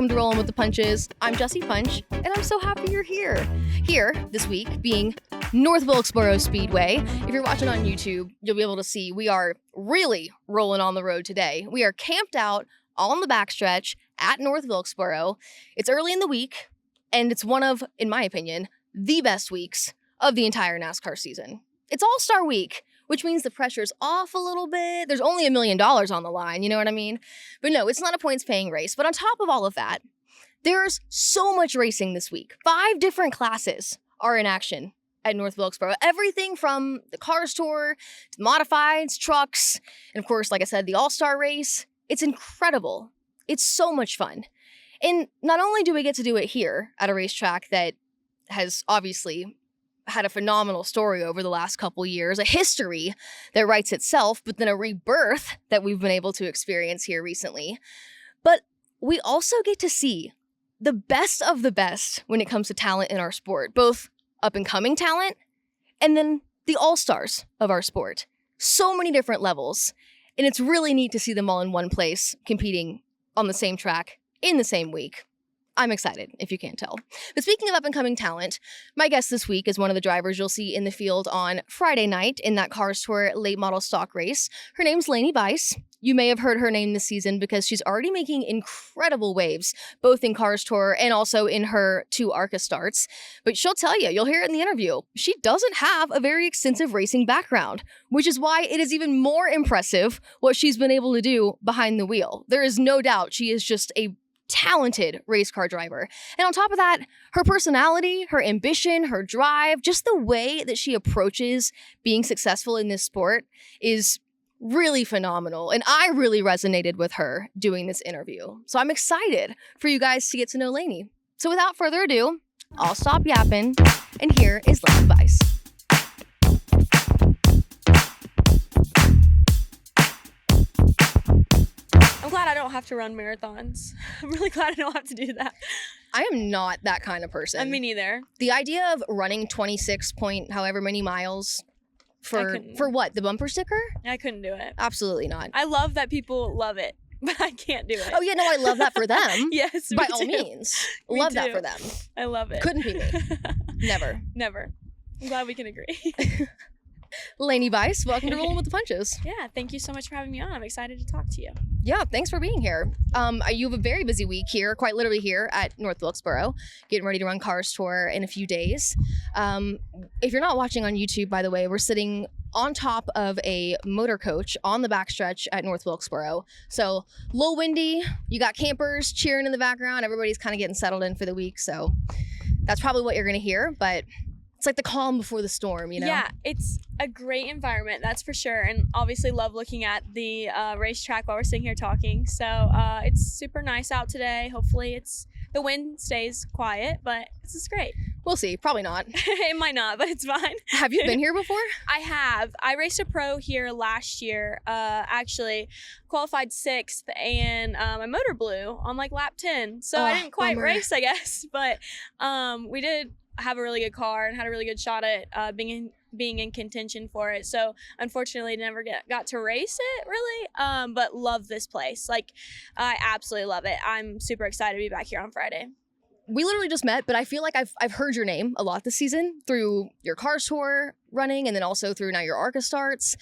Welcome to Rolling with the Punches. I'm Jessie Punch, and I'm so happy you're here. Here, this week, being North Wilkesboro Speedway. If you're watching on YouTube, you'll be able to see we are really rolling on the road today. We are camped out on the backstretch at North Wilkesboro. It's early in the week, and it's one of, in my opinion, the best weeks of the entire NASCAR season. It's All-Star Week, which means the pressure's off a little bit. There's only $1 million on the line, you know what I mean? But no, it's not a points-paying race. But on top of all of that, there's so much racing this week. 5 different classes are in action at North Wilkesboro. Everything from the Cars Tour, to modifieds, trucks, and of course, like I said, the All-Star race. It's incredible. It's so much fun. And not only do we get to do it here at a racetrack that has obviously had a phenomenal story over the last couple years, a history that writes itself, but then a rebirth that we've been able to experience here recently. But we also get to see the best of the best when it comes to talent in our sport, both up-and-coming talent and then the all-stars of our sport. So many different levels, and it's really neat to see them all in one place, competing on the same track in the same week. I'm excited, if you can't tell. But speaking of up-and-coming talent, my guest this week is one of the drivers you'll see in the field on Friday night in that Cars Tour late model stock race. Her name's Laney Bice. You may have heard her name this season because she's already making incredible waves, both in Cars Tour and also in her 2 ARCA starts. But she'll tell you, you'll hear it in the interview, she doesn't have a very extensive racing background, which is why it is even more impressive what she's been able to do behind the wheel. There is no doubt she is just a talented race car driver. And on top of that, her personality, her ambition, her drive, just the way that she approaches being successful in this sport is really phenomenal. And I really resonated with her doing this interview. So I'm excited for you guys to get to know Laney. So without further ado, I'll stop yapping, and here is Laney Bice. I'm glad I don't have to run marathons. I'm really glad I don't have to do that. I am not that kind of person. Me neither. The idea of running 26 point however many miles for what? The bumper sticker? I couldn't do it. Absolutely not. I love that people love it, but I can't do it. Oh, yeah, no, I love that for them. Yes, by all means. Love that for them. I love it. Couldn't be me. Never. Never. I'm glad we can agree. Laney Bice, welcome to Rolling with the Punches. Yeah, thank you so much for having me on. I'm excited to talk to you. Yeah, thanks for being here. You have a very busy week here, quite literally here at North Wilkesboro, getting ready to run Cars Tour in a few days. If you're not watching on YouTube, by the way, we're sitting on top of a motor coach on the backstretch at North Wilkesboro. So a little windy, you got campers cheering in the background, everybody's kind of getting settled in for the week, so that's probably what you're gonna hear, but it's like the calm before the storm, you know? Yeah, it's a great environment, that's for sure. And obviously love looking at the racetrack while we're sitting here talking. So it's super nice out today. Hopefully the wind stays quiet, but this is great. We'll see. Probably not. It might not, but it's fine. Have you been here before? I have. I raced a pro here last year. Actually qualified 6th, and my motor blew on like lap 10. So I didn't quite race, I guess. But we did have a really good car and had a really good shot at being in contention for it. So unfortunately never got to race it really, but love this place. Like, I absolutely love it. I'm super excited to be back here on Friday. We literally just met, but I feel like I've heard your name a lot this season through your Cars Tour running and then also through now your ARCA starts.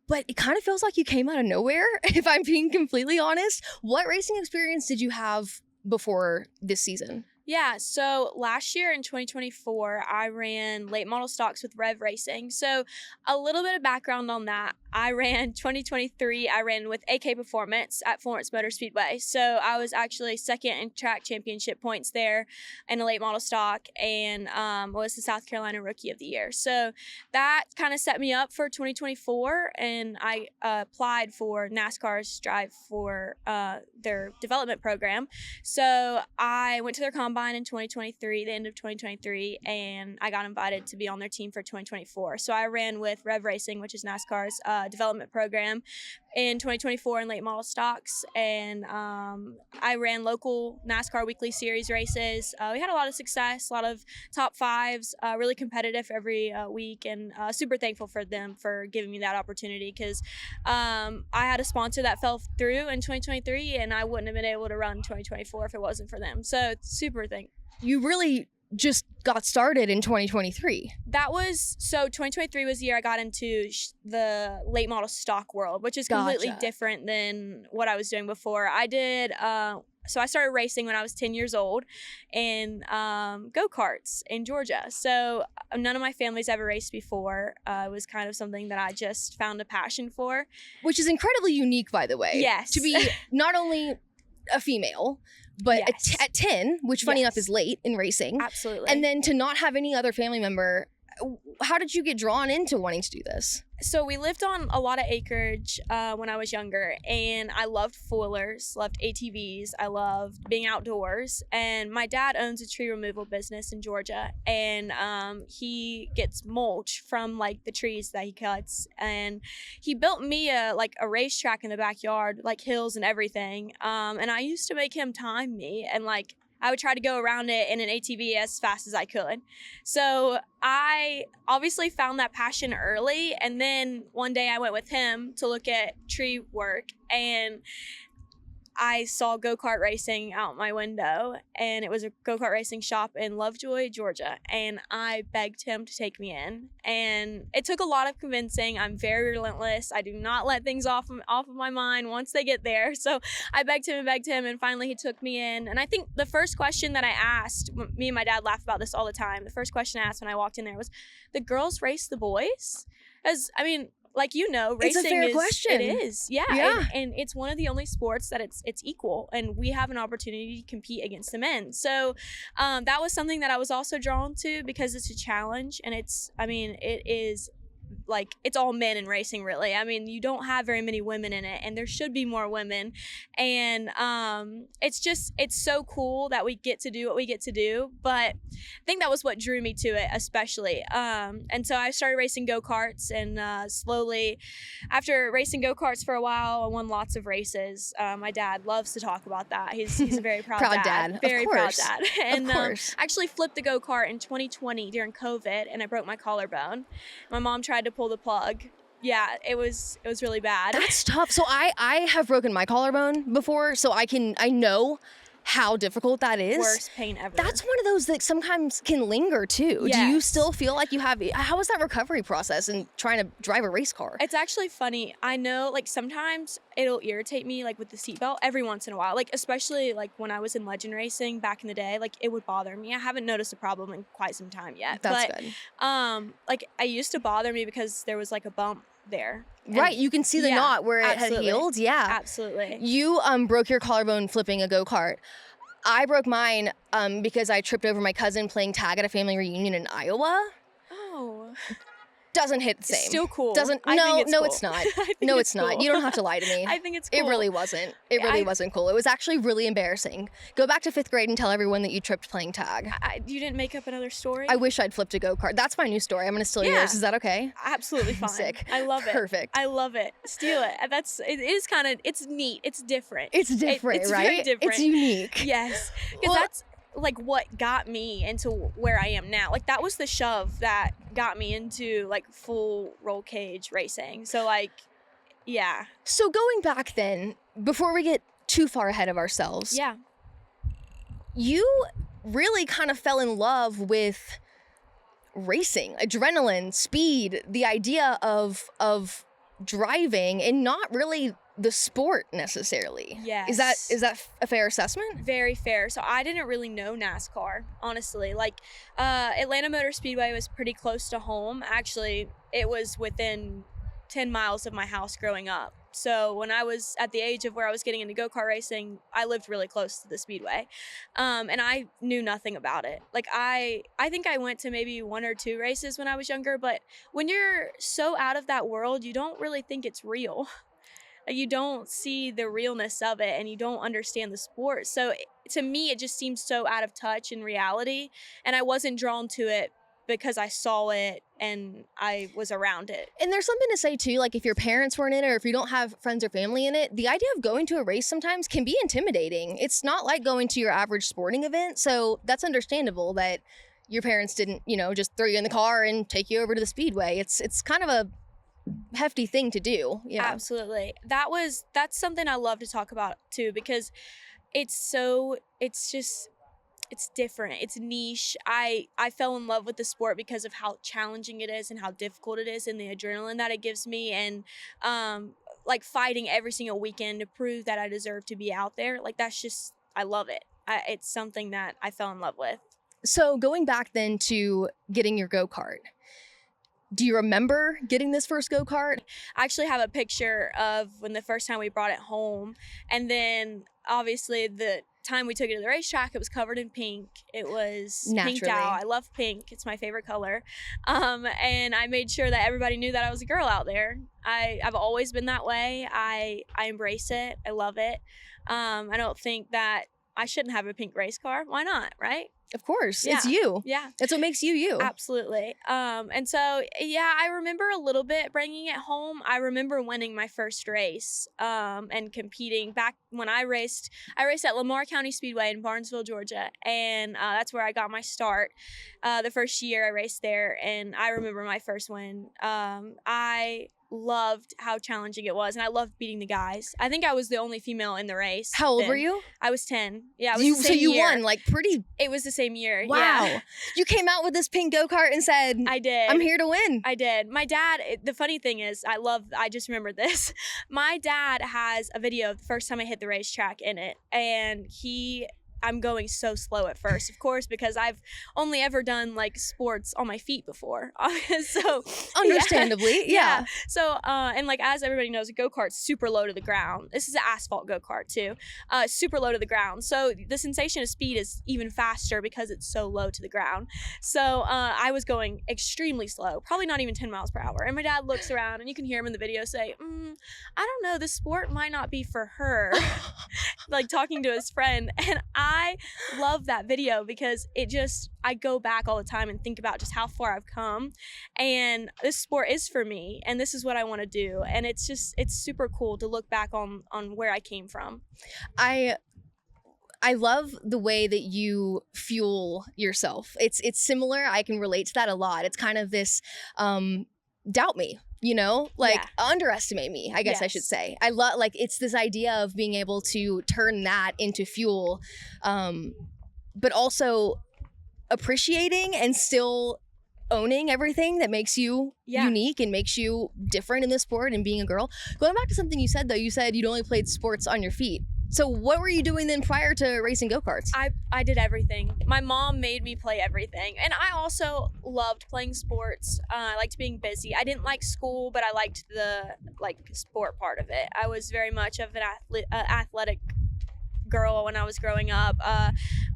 But it kind of feels like you came out of nowhere, if I'm being completely honest. What racing experience did you have before this season? Yeah, so last year in 2024, I ran late model stocks with Rev Racing. So a little bit of background on that. I ran 2023, I ran with AK Performance at Florence Motor Speedway. So I was actually second in track championship points there in a late model stock, and was the South Carolina Rookie of the Year. So that kind of set me up for 2024, and I applied for NASCAR's Drive for their development program. So I went to their combine in 2023, the end of 2023, and I got invited to be on their team for 2024. So I ran with Rev Racing, which is NASCAR's development program in 2024 in late model stocks, and I ran local NASCAR weekly series races. We had a lot of success, a lot of top fives, really competitive every week, and super thankful for them for giving me that opportunity, because I had a sponsor that fell through in 2023, and I wouldn't have been able to run 2024 if it wasn't for them. So super thankful. You really just got started in 2023. That was, so 2023 was the year I got into the late model stock world, which is completely different than what I was doing before. I did, so I started racing when I was 10 years old in go-karts in Georgia. So none of my family's ever raced before. It was kind of something that I just found a passion for. Which is incredibly unique, by the way. Yes. To be not only a female, but Yes. at 10, which funny Yes. enough is late in racing. Absolutely. And then to not have any other family member, how did you get drawn into wanting to do this? So we lived on a lot of acreage when I was younger, and I loved foilers, loved ATVs, I loved being outdoors. And my dad owns a tree removal business in Georgia, and he gets mulch from like the trees that he cuts. And he built me a racetrack in the backyard, like hills and everything. And I used to make him time me, and like I would try to go around it in an ATV as fast as I could. So I obviously found that passion early. And then one day I went with him to look at tree work, and I saw go-kart racing out my window, and it was a go-kart racing shop in Lovejoy, Georgia. And I begged him to take me in, and it took a lot of convincing. I'm very relentless. I do not let things off of my mind once they get there. So I begged him, and finally he took me in. And I think the first question that I asked, me and my dad laugh about this all the time, the first question I asked when I walked in there was, the girls race the boys? As I mean, like, you know, racing It's a fair question. It is. Yeah. And it's one of the only sports that it's equal, and we have an opportunity to compete against the men. So that was something that I was also drawn to, because it's a challenge, and it is like, it's all men in racing, really. I mean, you don't have very many women in it, and there should be more women. And it's so cool that we get to do what we get to do. But I think that was what drew me to it, especially. And so I started racing go-karts, and slowly, after racing go-karts for a while, I won lots of races. My dad loves to talk about that. He's a very proud, dad. Very of course. proud dad. And of course. I actually flipped the go-kart in 2020 during COVID, and I broke my collarbone. My mom tried to pull the plug. Yeah, it was really bad. That's tough. So I have broken my collarbone before, so I know how difficult that is. Worst pain ever. That's one of those that sometimes can linger too. Yes. Do you still feel like you have, how is that recovery process and trying to drive a race car? It's actually funny. I know, like, sometimes it'll irritate me, like, with the seatbelt every once in a while. Like, especially, like, when I was in legend racing back in the day, like, it would bother me. I haven't noticed a problem in quite some time yet. That's but, good. Like, it used to bother me because there was, like, a bump there. Right, you can see the knot where it had healed. Yeah. Absolutely. You broke your collarbone flipping a go-kart. I broke mine because I tripped over my cousin playing tag at a family reunion in Iowa. Oh. Doesn't hit the same. It's still cool. No, cool. it's not. No, it's not. Cool. You don't have to lie to me. I think it's cool. It really wasn't. It really wasn't cool. It was actually really embarrassing. Go back to 5th grade and tell everyone that you tripped playing tag. You didn't make up another story? I wish I'd flipped a go-kart. That's my new story. I'm going to steal yours. Is that okay? Absolutely fine. Sick. I love it. Perfect. I love it. Steal it. It is kind of, it's neat. It's different. It's different, it's right? Very different. It's unique. Yes. Because that's like what got me into where I am now. Like, that was the shove that got me into like full roll cage racing. So like, yeah. So going back then, before we get too far ahead of ourselves. Yeah. You really kind of fell in love with racing, adrenaline, speed, the idea of driving, and not really the sport necessarily. Yes. Is that a fair assessment? Very fair. So I didn't really know NASCAR, honestly. Like, Atlanta Motor Speedway was pretty close to home. Actually, it was within 10 miles of my house growing up. So when I was at the age of where I was getting into go-kart racing, I lived really close to the speedway. And I knew nothing about it. Like, I think I went to maybe 1 or 2 races when I was younger, but when you're so out of that world, you don't really think it's real. You don't see the realness of it, and you don't understand the sport. So to me, it just seems so out of touch in reality, and I wasn't drawn to it because I saw it and I was around it. And there's something to say too, like if your parents weren't in it or if you don't have friends or family in it, the idea of going to a race sometimes can be intimidating. It's not like going to your average sporting event. So that's understandable that your parents didn't, just throw you in the car and take you over to the speedway. It's kind of a hefty thing to do. Yeah. Absolutely. That's something I love to talk about too, because it's different. It's niche. I fell in love with the sport because of how challenging it is and how difficult it is and the adrenaline that it gives me, and like fighting every single weekend to prove that I deserve to be out there. Like that's just, I love it. It's something that I fell in love with. So going back then to getting your go-kart, do you remember getting this first go-kart? I actually have a picture of when the first time we brought it home, and then obviously the time we took it to the racetrack, it was covered in pink. It was pinked out. I love pink. It's my favorite color. And I made sure that everybody knew that I was a girl out there. I've always been that way. I embrace it. I love it. I don't think that I shouldn't have a pink race car. Why not, right? Of course. Yeah. It's you. Yeah. That's what makes you you. Absolutely. And so, yeah, I remember a little bit bringing it home. I remember winning my first race and competing back when I raced at Lamar County Speedway in Barnesville, Georgia. And that's where I got my start. The first year I raced there, and I remember my first win. I loved how challenging it was, and I loved beating the guys. I think I was the only female in the race. How old then. were you? I was 10. Yeah, it was the same so you year. won like pretty. It was the same year. Wow. Yeah. You came out with this pink go-kart and said, I did. I'm here to win. I did. My dad, the funny thing is, I just remembered this. My dad has a video of the first time I hit the racetrack in it, and I'm going so slow at first, of course, because I've only ever done like sports on my feet before. So understandably, yeah. So and like as everybody knows, a go-kart's super low to the ground. This is an asphalt go-kart too, super low to the ground. So the sensation of speed is even faster because it's so low to the ground. So I was going extremely slow, probably not even 10 miles per hour. And my dad looks around, and you can hear him in the video say, "I don't know, this sport might not be for her," like talking to his friend. And I love that video because I go back all the time and think about just how far I've come, and this sport is for me, and this is what I want to do. And it's super cool to look back on where I came from. I love the way that you fuel yourself. It's similar. I can relate to that a lot. It's kind of this doubt me, underestimate me, I guess. Yes. I should say. I love, it's this idea of being able to turn that into fuel, but also appreciating and still owning everything that makes you unique and makes you different in this sport and being a girl. Going back to something you said, though, you said you'd only played sports on your feet. So what were you doing then prior to racing go-karts? I did everything. My mom made me play everything. And I also loved playing sports. I liked being busy. I didn't like school, but I liked the sport part of it. I was very much of an athletic girl when I was growing up.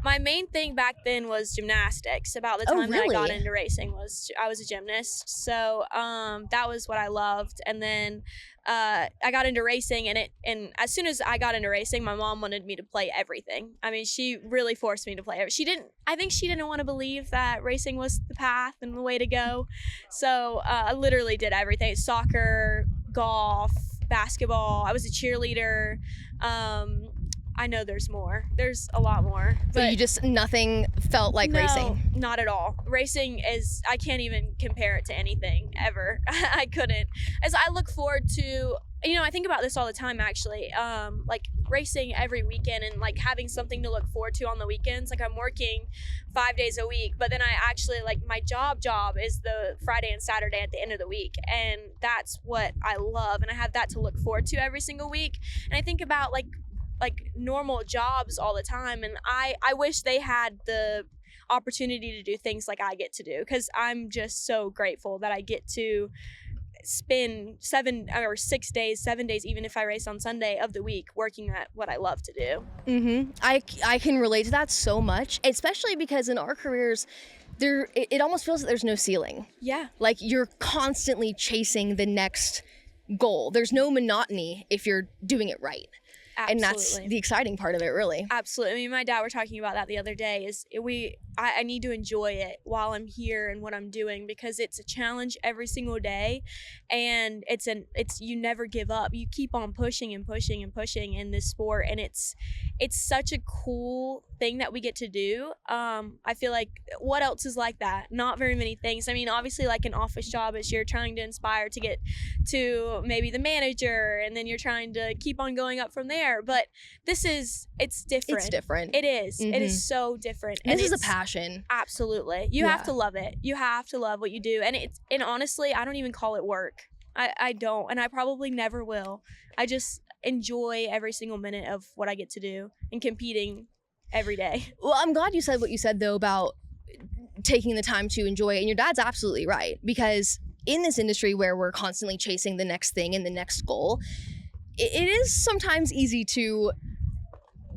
My main thing back then was gymnastics. About the time that I got into racing I was a gymnast. So that was what I loved. And then I got into racing, and as soon as I got into racing, my mom wanted me to play everything. I mean, she really forced me to play everything. I think she didn't want to believe that racing was the path and the way to go. So I literally did everything: soccer, golf, basketball. I was a cheerleader. I know there's more. There's a lot more. But you nothing felt like racing? No, not at all. Racing I can't even compare it to anything ever. I couldn't. As I look forward to, I think about this all the time, actually. Racing every weekend and having something to look forward to on the weekends. I'm working 5 days a week, but then I actually my job is the Friday and Saturday at the end of the week. And that's what I love. And I have that to look forward to every single week. And I think about normal jobs all the time, and I wish they had the opportunity to do things like I get to do, because I'm just so grateful that I get to spend 7 days, even if I race on Sunday of the week, working at what I love to do. I can relate to that so much, especially because in our careers it almost feels that there's no ceiling. Yeah. You're constantly chasing the next goal. There's no monotony if you're doing it right. And that's the exciting part of it, really. Absolutely. I mean, my and Dad were talking about that the other day. I need to enjoy it while I'm here and what I'm doing, because it's a challenge every single day, and it's you never give up. You keep on pushing and pushing and pushing in this sport, and it's such a cool thing that we get to do. I feel like, what else is like that? Not very many things. I mean, obviously, like an office job is you're trying to inspire to get to maybe the manager, and then you're trying to keep on going up from there. But it's different. It's different. It is. Mm-hmm. It is so different. And this is a passion. Absolutely. You have to love it. You have to love what you do. And honestly, I don't even call it work. I don't, and I probably never will. I just enjoy every single minute of what I get to do and competing every day. Well, I'm glad you said what you said, though, about taking the time to enjoy it. And your dad's absolutely right, because in this industry where we're constantly chasing the next thing and the next goal, it is sometimes easy to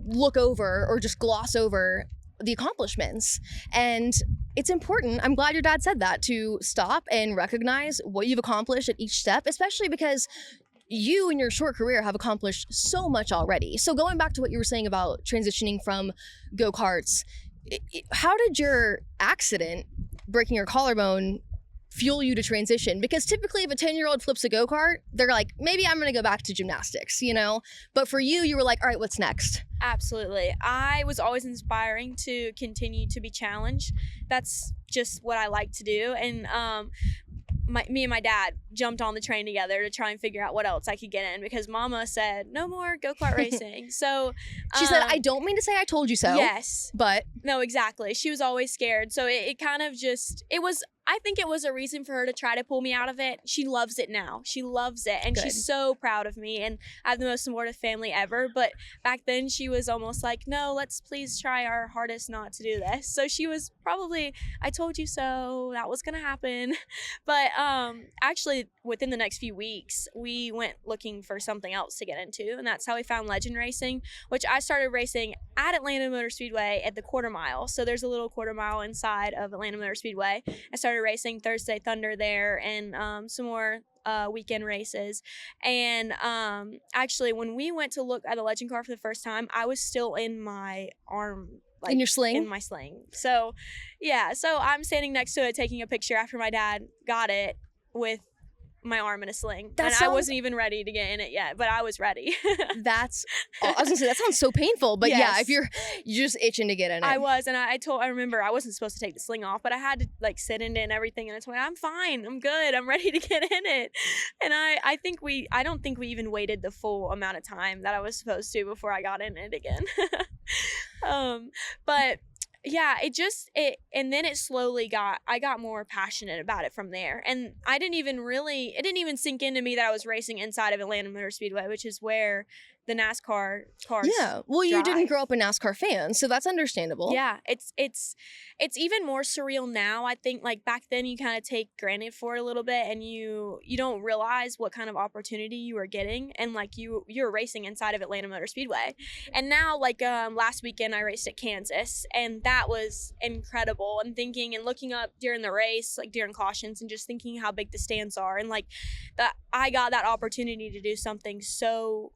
look over or just gloss over the accomplishments. And it's important, I'm glad your dad said that, to stop and recognize what you've accomplished at each step, especially because you in your short career have accomplished so much already. So going back to what you were saying about transitioning from go-karts, how did your accident, breaking your collarbone, fuel you to transition? Because typically if a 10-year-old flips a go-kart, they're like, maybe I'm going to go back to gymnastics, you know? But for you, you were like, all right, what's next? Absolutely. I was always inspiring to continue to be challenged. That's just what I like to do. And me and my dad jumped on the train together to try and figure out what else I could get in, because Mama said, no more go-kart racing. So she said, I don't mean to say I told you so. Yes. But no, exactly. She was always scared. So it kind of just, I think it was a reason for her to try to pull me out of it. She loves it now. She loves it. And she's so proud of me. And I have the most supportive family ever. But back then she was almost like, no, let's please try our hardest not to do this. So she was probably, I told you so, that was going to happen. But actually within the next few weeks, we went looking for something else to get into. And that's how we found Legend Racing, which I started racing at Atlanta Motor Speedway at the quarter mile. So there's a little quarter mile inside of Atlanta Motor Speedway. I started racing Thursday Thunder there, and some more weekend races. And actually, when we went to look at the Legend car for the first time, I was still in my arm. Like, in your sling? In my sling. So, yeah. So I'm standing next to it taking a picture after my dad got it with my arm in a sling. I wasn't even ready to get in it yet, but I was ready. I was gonna say, that sounds so painful, but yes. Yeah, if you're just itching to get in it. I was, and I remember I wasn't supposed to take the sling off, but I had to like sit in it and everything, and I told me, I'm fine, I'm good, I'm ready to get in it. And I don't think we even waited the full amount of time that I was supposed to before I got in it again. But yeah, and then it slowly I got more passionate about it from there. And it didn't even sink into me that I was racing inside of Atlanta Motor Speedway, which is where the NASCAR cars. Yeah. Well, you didn't grow up a NASCAR fan, so that's understandable. Yeah. It's even more surreal now. I think like back then you kind of take granted for it a little bit, and you don't realize what kind of opportunity you are getting, and like you're racing inside of Atlanta Motor Speedway. And now like last weekend I raced at Kansas, and that was incredible. And thinking and looking up during the race, like during cautions, and just thinking how big the stands are, and like that I got that opportunity to do something so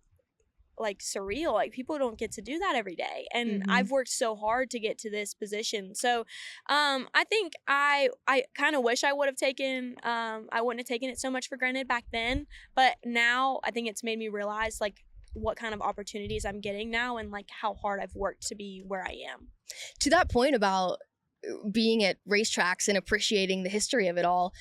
like surreal. Like people don't get to do that every day, and I've worked so hard to get to this position. So I think I kind of wish I wouldn't have taken it so much for granted back then, but now I think it's made me realize like what kind of opportunities I'm getting now, and like how hard I've worked to be where I am. To that point about being at racetracks and appreciating the history of it all,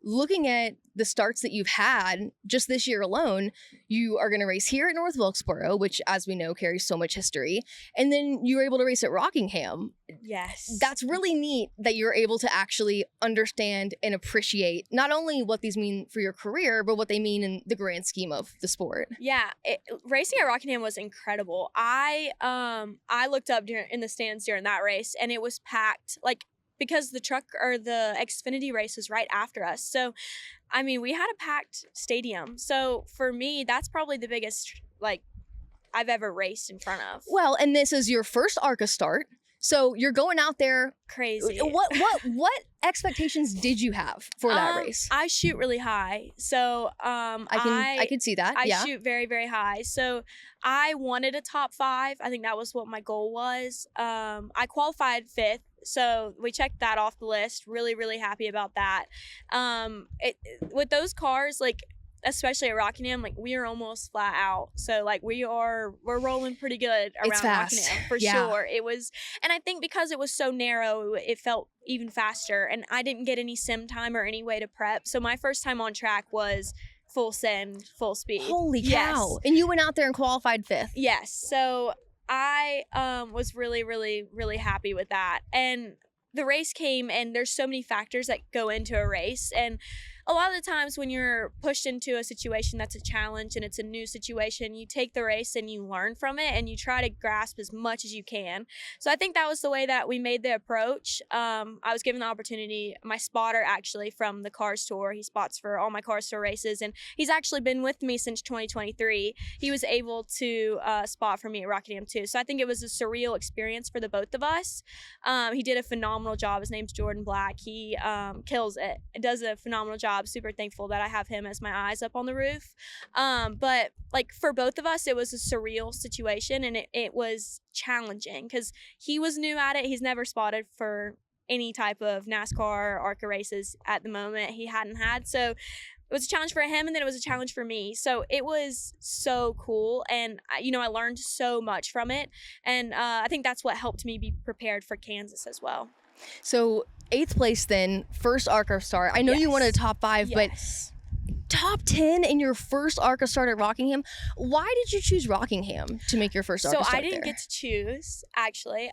looking at the starts that you've had just this year alone, you are going to race here at North Wilkesboro, which, as we know, carries so much history. And then you were able to race at Rockingham. Yes. That's really neat that you're able to actually understand and appreciate not only what these mean for your career, but what they mean in the grand scheme of the sport. Yeah. Racing at Rockingham was incredible. I looked up in the stands during that race, and it was packed. Like, because the Xfinity race was right after us. So, I mean, we had a packed stadium. So for me, that's probably the biggest, like, I've ever raced in front of. Well, and this is your first ARCA start. So you're going out there. Crazy. What expectations did you have for that race? I shoot really high. So I could see that. I shoot very, very high. So I wanted a top 5. I think that was what my goal was. I qualified 5th. So we checked that off the list. Really, really happy about that. With those cars, like, especially at Rockingham, like, we are almost flat out. So like we're rolling pretty good around Rockingham for sure. It was, and I think because it was so narrow, it felt even faster, and I didn't get any sim time or any way to prep. So my first time on track was full send, full speed. Holy cow. Yes. And you went out there and qualified 5th. Yes. So I was really, really, really happy with that. And the race came, and there's so many factors that go into a race. And a lot of the times when you're pushed into a situation that's a challenge and it's a new situation, you take the race and you learn from it and you try to grasp as much as you can. So I think that was the way that we made the approach. I was given the opportunity, my spotter actually from the Cars Tour, he spots for all my Cars Tour races, and he's actually been with me since 2023. He was able to spot for me at Rockingham too. So I think it was a surreal experience for the both of us. He did a phenomenal job. His name's Jordan Black. He kills it. Does a phenomenal job. Super thankful that I have him as my eyes up on the roof. But like for both of us, it was a surreal situation, and it was challenging because he was new at it. He's never spotted for any type of NASCAR or ARCA races at the moment. He hadn't had. So it was a challenge for him, and then it was a challenge for me. So it was so cool, and I learned so much from it, and I think that's what helped me be prepared for Kansas as well. So 8th place then, first ARCA start. I know you wanted a top 5, but top 10 in your first ARCA start at Rockingham. Why did you choose Rockingham to make your first ARCA start So I didn't get to choose, actually.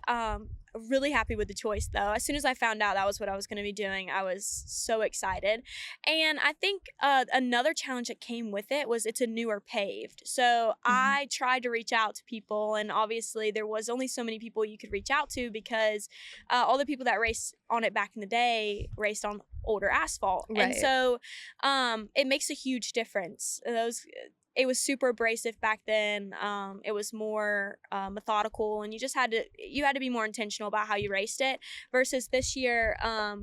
Really happy with the choice, though. As soon as I found out that was what I was going to be doing, I was so excited. And I think another challenge that came with it was it's a newer paved. So I tried to reach out to people, and obviously there was only so many people you could reach out to because all the people that raced on it back in the day raced on older asphalt. Right. And so it makes a huge difference. It was super abrasive back then. It was more methodical, and you had to be more intentional about how you raced it. Versus this year,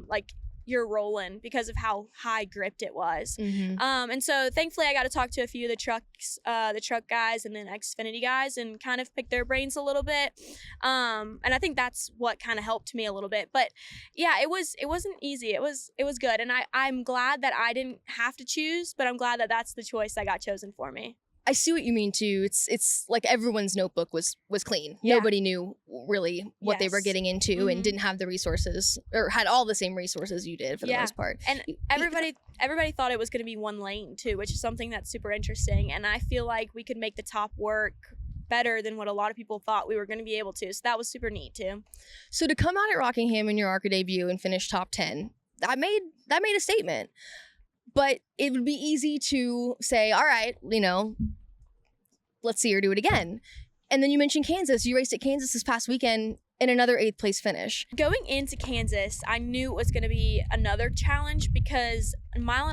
like you're rolling because of how high gripped it was. And so thankfully I got to talk to a few of the truck guys and then Xfinity guys and kind of pick their brains a little bit. And I think that's what kind of helped me a little bit. But yeah, it wasn't easy. It was good. And I'm glad that I didn't have to choose, but I'm glad that that's the choice that got chosen for me. I see what you mean too. It's like everyone's notebook was clean. Yeah. Nobody knew really what they were getting into and didn't have the resources or had all the same resources you did for the most part. And everybody thought it was going to be one lane too, which is something that's super interesting. And I feel like we could make the top work better than what a lot of people thought we were going to be able to. So that was super neat too. So to come out at Rockingham in your ARCA debut and finish top 10, that made a statement. But it would be easy to say, all right, let's see her do it again. And then you mentioned Kansas. You raced at Kansas this past weekend in another 8th place finish. Going into Kansas, I knew it was going to be another challenge because a 1.5 mile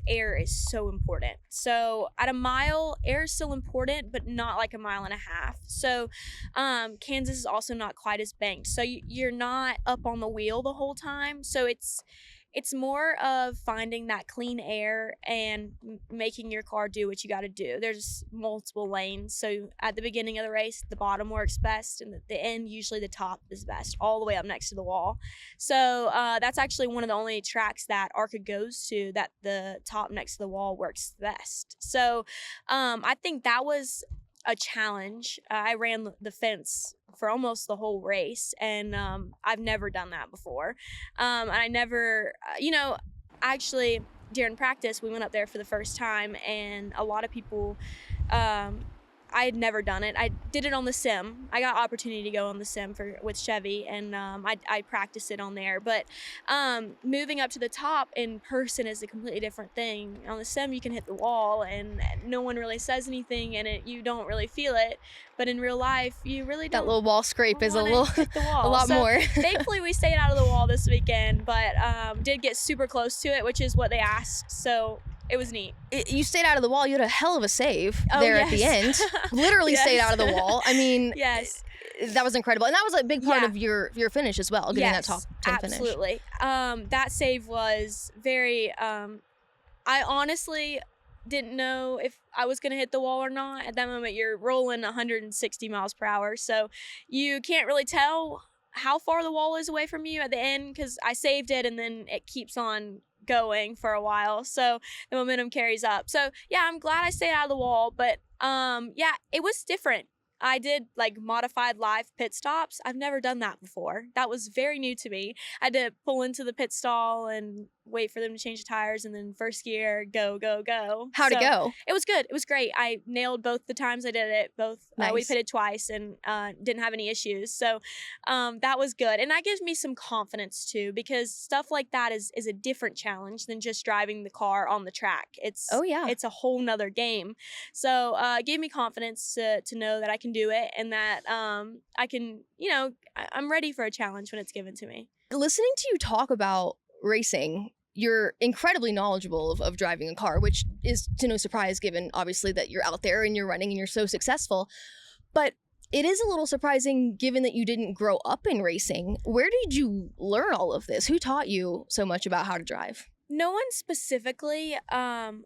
air is so important. So at a mile, air is still important, but not like a 1.5 miles. So Kansas is also not quite as banked. So you're not up on the wheel the whole time. So it's more of finding that clean air and making your car do what you got to do. There's multiple lanes. So at the beginning of the race, the bottom works best, and at the end, usually the top is best, all the way up next to the wall. So that's actually one of the only tracks that ARCA goes to that the top next to the wall works best. So I think that was a challenge. I ran the fence for almost the whole race, and I've never done that before. And I never, actually during practice, we went up there for the first time, and a lot of people, I had never done it. I did it on the sim. I got opportunity to go on the sim with Chevy, and I practiced it on there. But moving up to the top in person is a completely different thing. On the sim, you can hit the wall, and no one really says anything, and you don't really feel it. But in real life, you really don't. That little wall scrape is a lot so, more. Thankfully, we stayed out of the wall this weekend, but did get super close to it, which is what they asked. So it was neat. You stayed out of the wall. You had a hell of a save at the end. Literally stayed out of the wall. I mean, yes. that was incredible. And that was a big part Yeah. of your finish as well, getting that top 10 finish. Absolutely. That save was very, I honestly didn't know if I was going to hit the wall or not. At that moment, you're rolling 160 miles per hour. So you can't really tell how far the wall is away from you at the end, because I saved it and then it keeps on going for a while. So the momentum carries up. So yeah, I'm glad I stayed out of the wall, but yeah, it was different. I did like modified live pit stops. I've never done that before. That was very new to me. I had to pull into the pit stall and wait for them to change the tires, and then first gear, go, go, go. How'd it go? It was good. It was great. I nailed both the times I did it. Both we Nice. pitted twice and didn't have any issues. So that was good. And that gives me some confidence too, because stuff like that is a different challenge than just driving the car on the track. It's a whole nother game. So it gave me confidence to know that I can do it, and that I can, I'm ready for a challenge when it's given to me. Listening to you talk about racing, you're incredibly knowledgeable of driving a car, which is to no surprise given obviously that you're out there and you're running and you're so successful. But it is a little surprising given that you didn't grow up in racing. Where did you learn all of this? Who taught you so much about how to drive? No one specifically. That's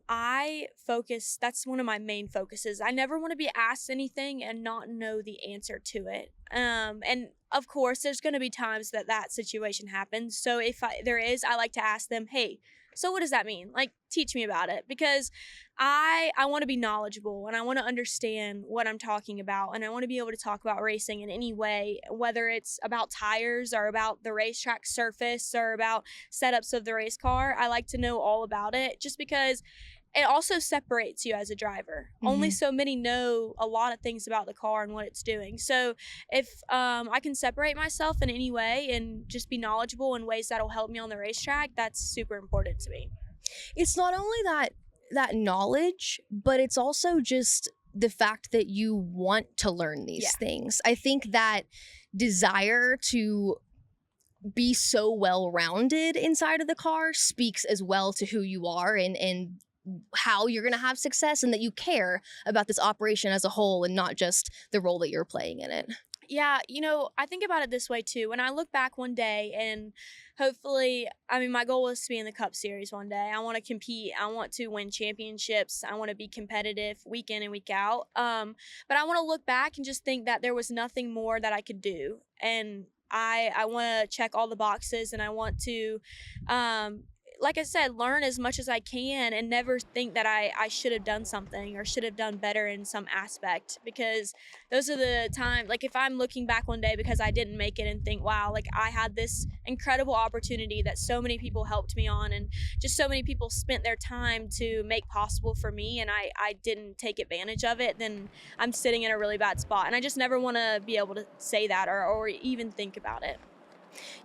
one of my main focuses. I never want to be asked anything and not know the answer to it. And of course, there's going to be times that situation happens. So if there is, I like to ask them, hey, so what does that mean? Like, teach me about it, because I want to be knowledgeable and I want to understand what I'm talking about, and I want to be able to talk about racing in any way, whether it's about tires or about the racetrack surface or about setups of the race car. I like to know all about it, just because it also separates you as a driver. Mm-hmm. Only so many know a lot of things about the car and what it's doing. So if I can separate myself in any way and just be knowledgeable in ways that'll help me on the racetrack, that's super important to me. It's not only that knowledge, but it's also just the fact that you want to learn these things. I think that desire to be so well-rounded inside of the car speaks as well to who you are and how you're going to have success, and that you care about this operation as a whole and not just the role that you're playing in it. Yeah, I think about it this way too. When I look back one day, and hopefully, my goal is to be in the Cup Series one day. I want to compete. I want to win championships. I want to be competitive week in and week out. But I want to look back and just think that there was nothing more that I could do. And I want to check all the boxes, and I want to, like I said, learn as much as I can, and never think that I should have done something or should have done better in some aspect, because those are the times, like if I'm looking back one day because I didn't make it and think, wow, like I had this incredible opportunity that so many people helped me on, and just so many people spent their time to make possible for me, and I didn't take advantage of it, then I'm sitting in a really bad spot. And I just never want to be able to say that or even think about it.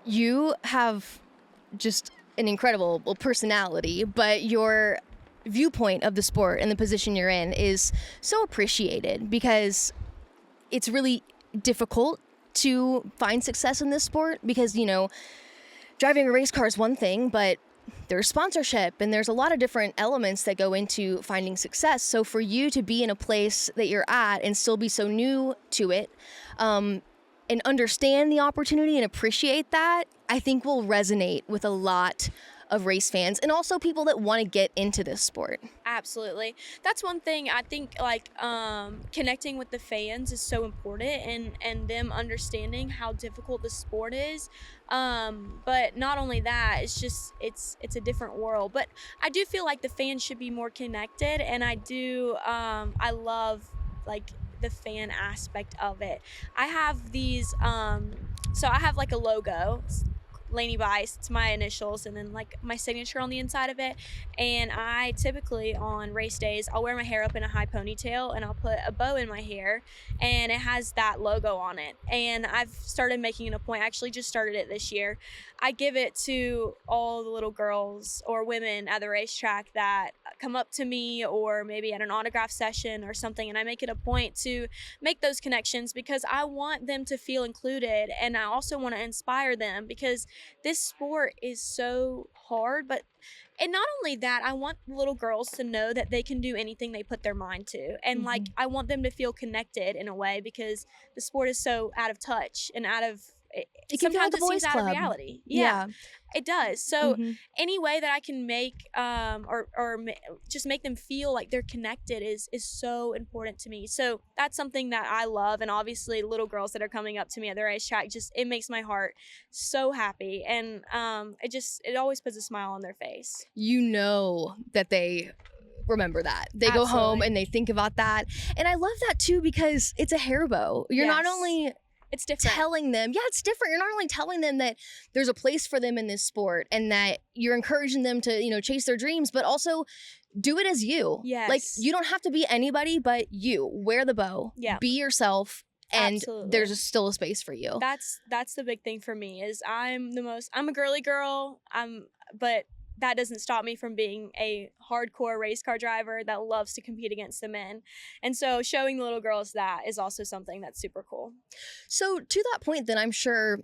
You have just an incredible personality, but your viewpoint of the sport and the position you're in is so appreciated, because it's really difficult to find success in this sport, because driving a race car is one thing, but there's sponsorship and there's a lot of different elements that go into finding success. So for you to be in a place that you're at and still be so new to it, and understand the opportunity and appreciate that, I think will resonate with a lot of race fans and also people that want to get into this sport. Absolutely. That's one thing I think, like, connecting with the fans is so important, and them understanding how difficult the sport is. But not only that, it's a different world. But I do feel like the fans should be more connected, and I love, like, the fan aspect of it. I have these, so I have like a logo, Laney Bice, it's my initials, and then like my signature on the inside of it. And I typically on race days, I'll wear my hair up in a high ponytail, and I'll put a bow in my hair, and it has that logo on it. And I've started making it a point, I actually just started it this year. I give it to all the little girls or women at the racetrack that come up to me, or maybe at an autograph session or something, and I make it a point to make those connections, because I want them to feel included, and I also want to inspire them, because this sport is so hard, and not only that, I want little girls to know that they can do anything they put their mind to. And like, I want them to feel connected in a way, because the sport is so out of touch and out of, It can feel like sometimes a it seems boys' out of club. reality. Yeah. It does. So any way that I can make just make them feel like they're connected is so important to me. So that's something that I love. And obviously little girls that are coming up to me at the racetrack, it makes my heart so happy. And it always puts a smile on their face. You know that they remember that. They go home and they think about that. And I love that too, because it's a hair bow. You're not only it's different. telling them, it's different. You're not only telling them that there's a place for them in this sport and that you're encouraging them to, chase their dreams, but also do it as you. Yes. Like, you don't have to be anybody but you. Wear the bow. Yeah. Be yourself. And Absolutely. there's still a space for you. That's the big thing for me, is I'm a girly girl. But that doesn't stop me from being a hardcore race car driver that loves to compete against the men. And so showing the little girls that is also something that's super cool. So to that point, then, I'm sure,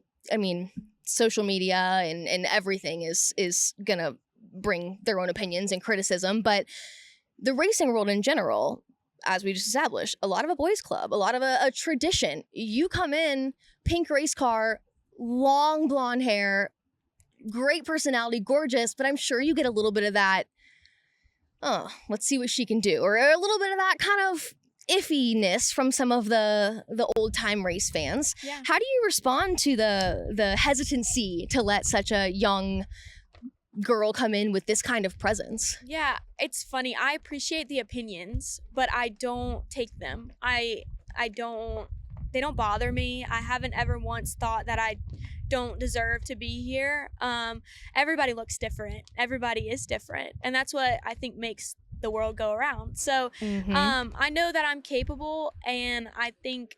social media and everything is going to bring their own opinions and criticism. But the racing world in general, as we just established, a lot of a boys' club, a lot of a tradition. You come in, pink race car, long blonde hair, great personality, gorgeous, but I'm sure you get a little bit of that, let's see what she can do, or a little bit of that kind of iffiness from some of the old time race fans. Yeah. How do you respond to the hesitancy to let such a young girl come in with this kind of presence? Yeah, it's funny. I appreciate the opinions, but I don't take them. They don't bother me. I haven't ever once thought that I don't deserve to be here. Everybody looks different. Everybody is different. And that's what I think makes the world go around. So I know that I'm capable, and I think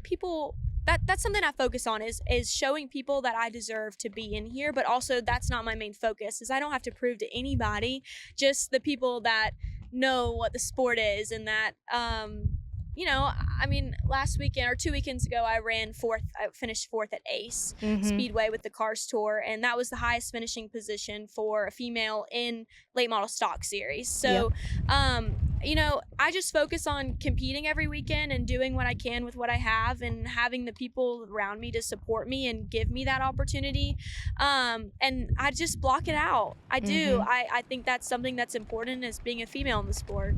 people, that's something I focus on, is showing people that I deserve to be in here. But also, that's not my main focus, is I don't have to prove to anybody, just the people that know what the sport is, and that last weekend or 2 weekends ago, I finished fourth at Ace Speedway with the Cars Tour, and that was the highest finishing position for a female in late model stock series. So, I just focus on competing every weekend and doing what I can with what I have, and having the people around me to support me and give me that opportunity. And I just block it out. I do. I think that's something that's important, as being a female in the sport.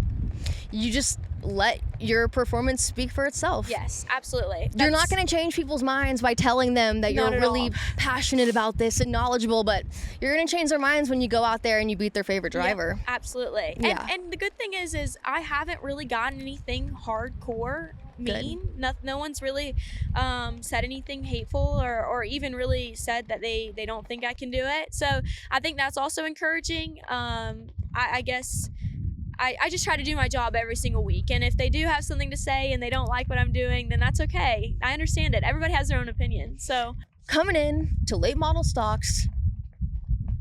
You just let your performance speak for itself. Yes, absolutely. You're not going to change people's minds by telling them that you're really passionate about this and knowledgeable, but you're going to change their minds when you go out there and you beat their favorite driver. Yeah, absolutely. Yeah. And the good thing is I haven't really gotten anything hardcore mean. No one's really said anything hateful or even really said that they don't think I can do it. So I think that's also encouraging. I guess I just try to do my job every single week. And if they do have something to say and they don't like what I'm doing, then that's okay. I understand it. Everybody has their own opinion. So coming in to late model stocks,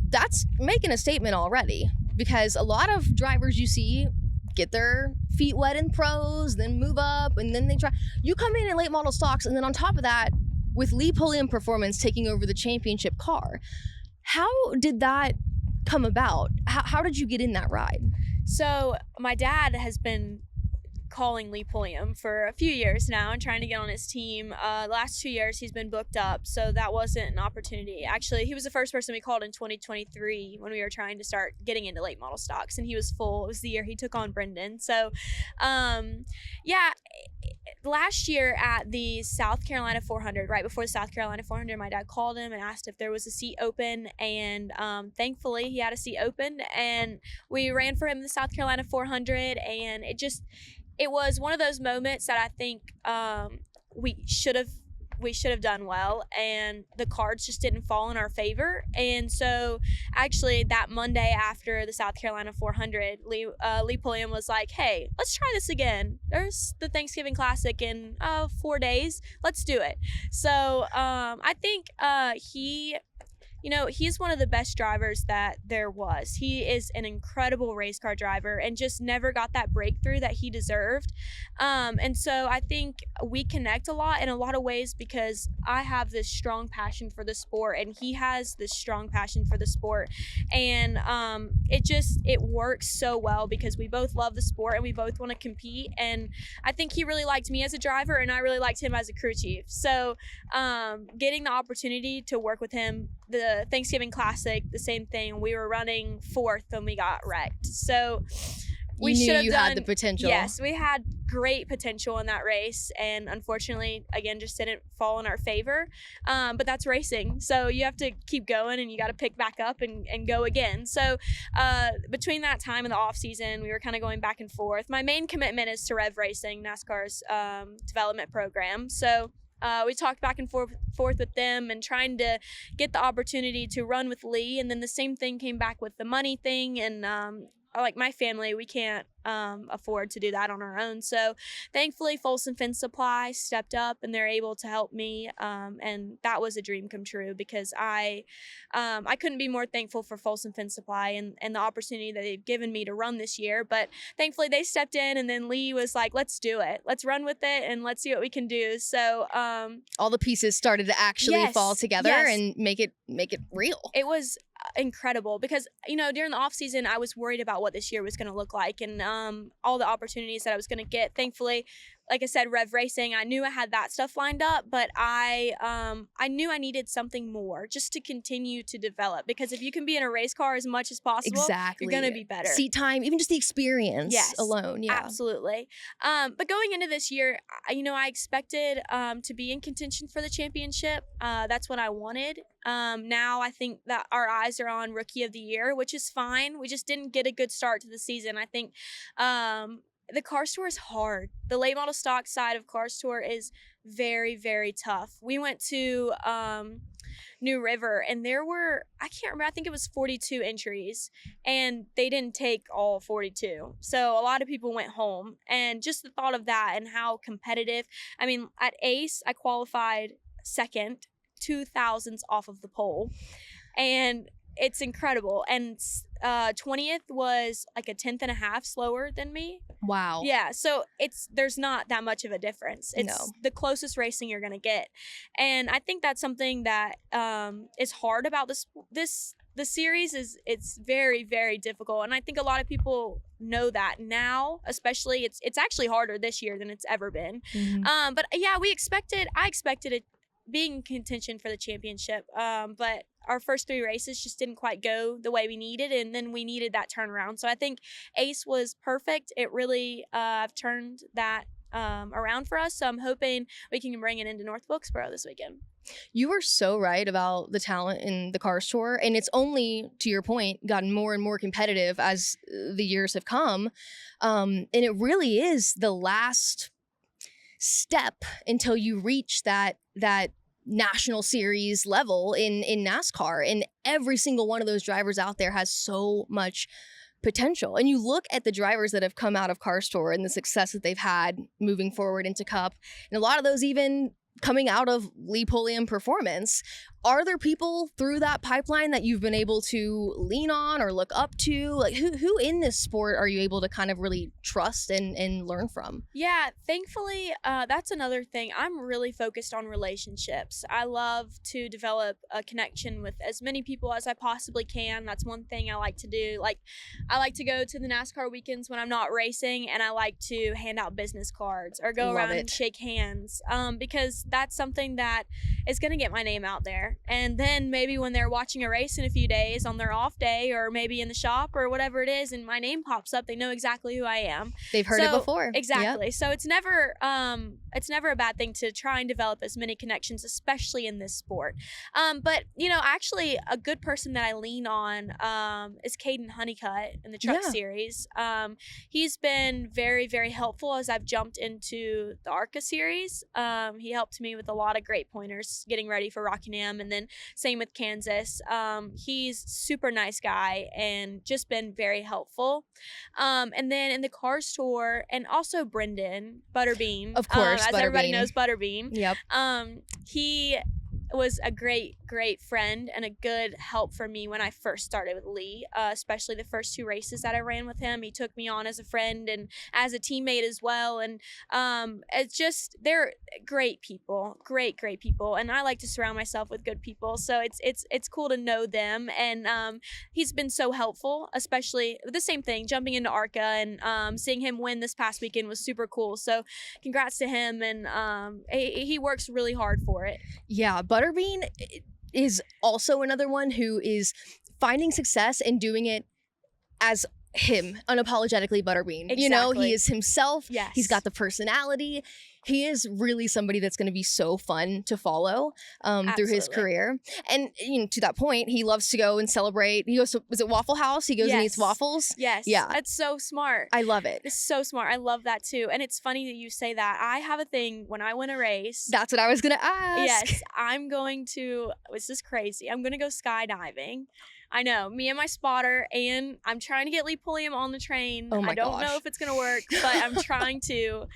that's making a statement already, because a lot of drivers you see get their feet wet in pros, then move up, and then they try. You come in late model stocks, and then on top of that, with Lee Pulliam Performance taking over the championship car. How did that come about? How did you get in that ride? So my dad has been calling Lee Pulliam for a few years now and trying to get on his team. The last 2 years he's been booked up, so that wasn't an opportunity. Actually, he was the first person we called in 2023 when we were trying to start getting into late model stocks, and he was full. It was the year he took on Brendan. So last year at the South Carolina 400, right before the South Carolina 400, my dad called him and asked if there was a seat open, and thankfully he had a seat open, and we ran for him in the South Carolina 400, and it was one of those moments that I think we should have done well, and the cards just didn't fall in our favor. And so actually that Monday after the South Carolina 400, Lee Pulliam was like, hey, let's try this again. There's the Thanksgiving Classic in 4 days. Let's do it. So I think he he's one of the best drivers that there was. He is an incredible race car driver and just never got that breakthrough that he deserved. And so I think we connect a lot in a lot of ways because I have this strong passion for the sport and he has this strong passion for the sport. And it works so well because we both love the sport and we both want to compete. And I think he really liked me as a driver and I really liked him as a crew chief. So getting the opportunity to work with him, the Thanksgiving Classic, the same thing. We were running 4th when we got wrecked. So we you should knew have you done, had the potential. Yes, we had great potential in that race, and unfortunately, again, just didn't fall in our favor. But that's racing, so you have to keep going, and you got to pick back up and go again. So between that time and the off season, we were kind of going back and forth. My main commitment is to Rev Racing, NASCAR's development program. So we talked back and forth with them and trying to get the opportunity to run with Lee, and then the same thing came back with the money thing, and like my family, we can't afford to do that on our own. So thankfully, Folsom Fence Supply stepped up and they're able to help me. And that was a dream come true because I couldn't be more thankful for Folsom Fence Supply and the opportunity that they've given me to run this year. But thankfully, they stepped in and then Lee was like, let's do it. Let's run with it and let's see what we can do. So all the pieces started to actually fall together and make it real. It was incredible because during the off season I was worried about what this year was going to look like and all the opportunities that I was going to get. Thankfully, like I said, Rev Racing, I knew I had that stuff lined up, but I knew I needed something more just to continue to develop, because if you can be in a race car as much as possible, you're going to be better. Seat time, even just the experience alone. Yeah, absolutely. But going into this year, I expected to be in contention for the championship. That's what I wanted. Now I think that our eyes are on Rookie of the Year, which is fine. We just didn't get a good start to the season. I think the Karts Tour is hard. The late model stock side of Karts Tour is very, very tough. We went to New River and there were, I can't remember, I think it was 42 entries and they didn't take all 42. So a lot of people went home, and just the thought of that and how competitive. I mean, at Ace, I qualified second, 2,000ths off of the pole, and it's incredible. And 20th was like a 10th and a half slower than me. Wow. Yeah, so there's not that much of a difference. It's the closest racing you're gonna get, and I think that's something that is hard about the series. Is it's very, very difficult, and I think a lot of people know that now. Especially, it's actually harder this year than it's ever been. Mm-hmm. But yeah, I expected it being in contention for the championship, but our first 3 races just didn't quite go the way we needed, and then we needed that turnaround. So I think Ace was perfect. It really turned that around for us. So I'm hoping we can bring it into North Wilkesboro this weekend. You are so right about the talent in the Karts Tour, and it's only, to your point, gotten more and more competitive as the years have come. And it really is the last step until you reach that national series level in NASCAR, and every single one of those drivers out there has so much potential. And you look at the drivers that have come out of Karts Tour and the success that they've had moving forward into Cup, and a lot of those even coming out of Lee Pulliam Performance. Are there people through that pipeline that you've been able to lean on or look up to? Like who in this sport are you able to kind of really trust and learn from? Yeah, thankfully, that's another thing. I'm really focused on relationships. I love to develop a connection with as many people as I possibly can. That's one thing I like to do. Like, I like to go to the NASCAR weekends when I'm not racing, and I like to hand out business cards or go around and shake hands, because that's something that is going to get my name out there. And then maybe when they're watching a race in a few days on their off day, or maybe in the shop or whatever it is, and my name pops up, they know exactly who I am. They've heard it before. Exactly. Yep. So it's never a bad thing to try and develop as many connections, especially in this sport. But actually a good person that I lean on is Caden Honeycutt in the truck series. He's been very, very helpful as I've jumped into the ARCA series. He helped me with a lot of great pointers getting ready for Rockingham, and then same with Kansas. He's super nice guy and just been very helpful. And then in the Karts Tour, and also Brendan Butterbean, of course, as everybody knows Butterbean. Yep. He was a great great friend and a good help for me when I first started with Lee, especially the first 2 races that I ran with him. He took me on as a friend and as a teammate as well. And it's just, they're great people, great people. And I like to surround myself with good people. So it's cool to know them. And he's been so helpful, especially the same thing, jumping into ARCA and seeing him win this past weekend was super cool. So congrats to him. And he works really hard for it. Yeah, Butterbean is also another one who is finding success and doing it as him, unapologetically Butterbean. Exactly. You know, he is himself. Yes. He's got the personality. He is really somebody that's going to be so fun to follow through his career. And to that point, he loves to go and celebrate. He goes to, was it Waffle House? He goes and eats waffles. Yes. Yeah. That's so smart. I love it. It's so smart. I love that too. And it's funny that you say that. I have a thing when I win a race. That's what I was going to ask. Yes. I'm going to, this is crazy. I'm going to go skydiving. I know, me and my spotter, and I'm trying to get Lee Pulliam on the train. Oh my I don't gosh. know if it's going to work, but I'm trying to.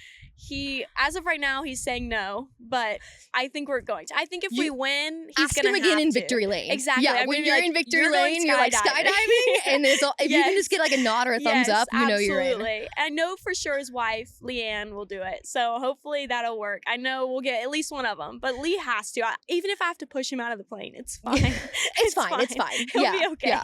As of right now, he's saying no, but I think we're going to. I think if we win, he's going to have to. Ask him again in victory lane. Exactly. Yeah, when you're in victory lane, you're like skydiving, and if you can just get like a nod or a thumbs up, you know you're in. Absolutely. I know for sure his wife, Leanne, will do it, so hopefully that'll work. I know we'll get at least one of them, but Lee has to. Even if I have to push him out of the plane, it's fine. It's fine. It's fine. He'll be okay. Yeah.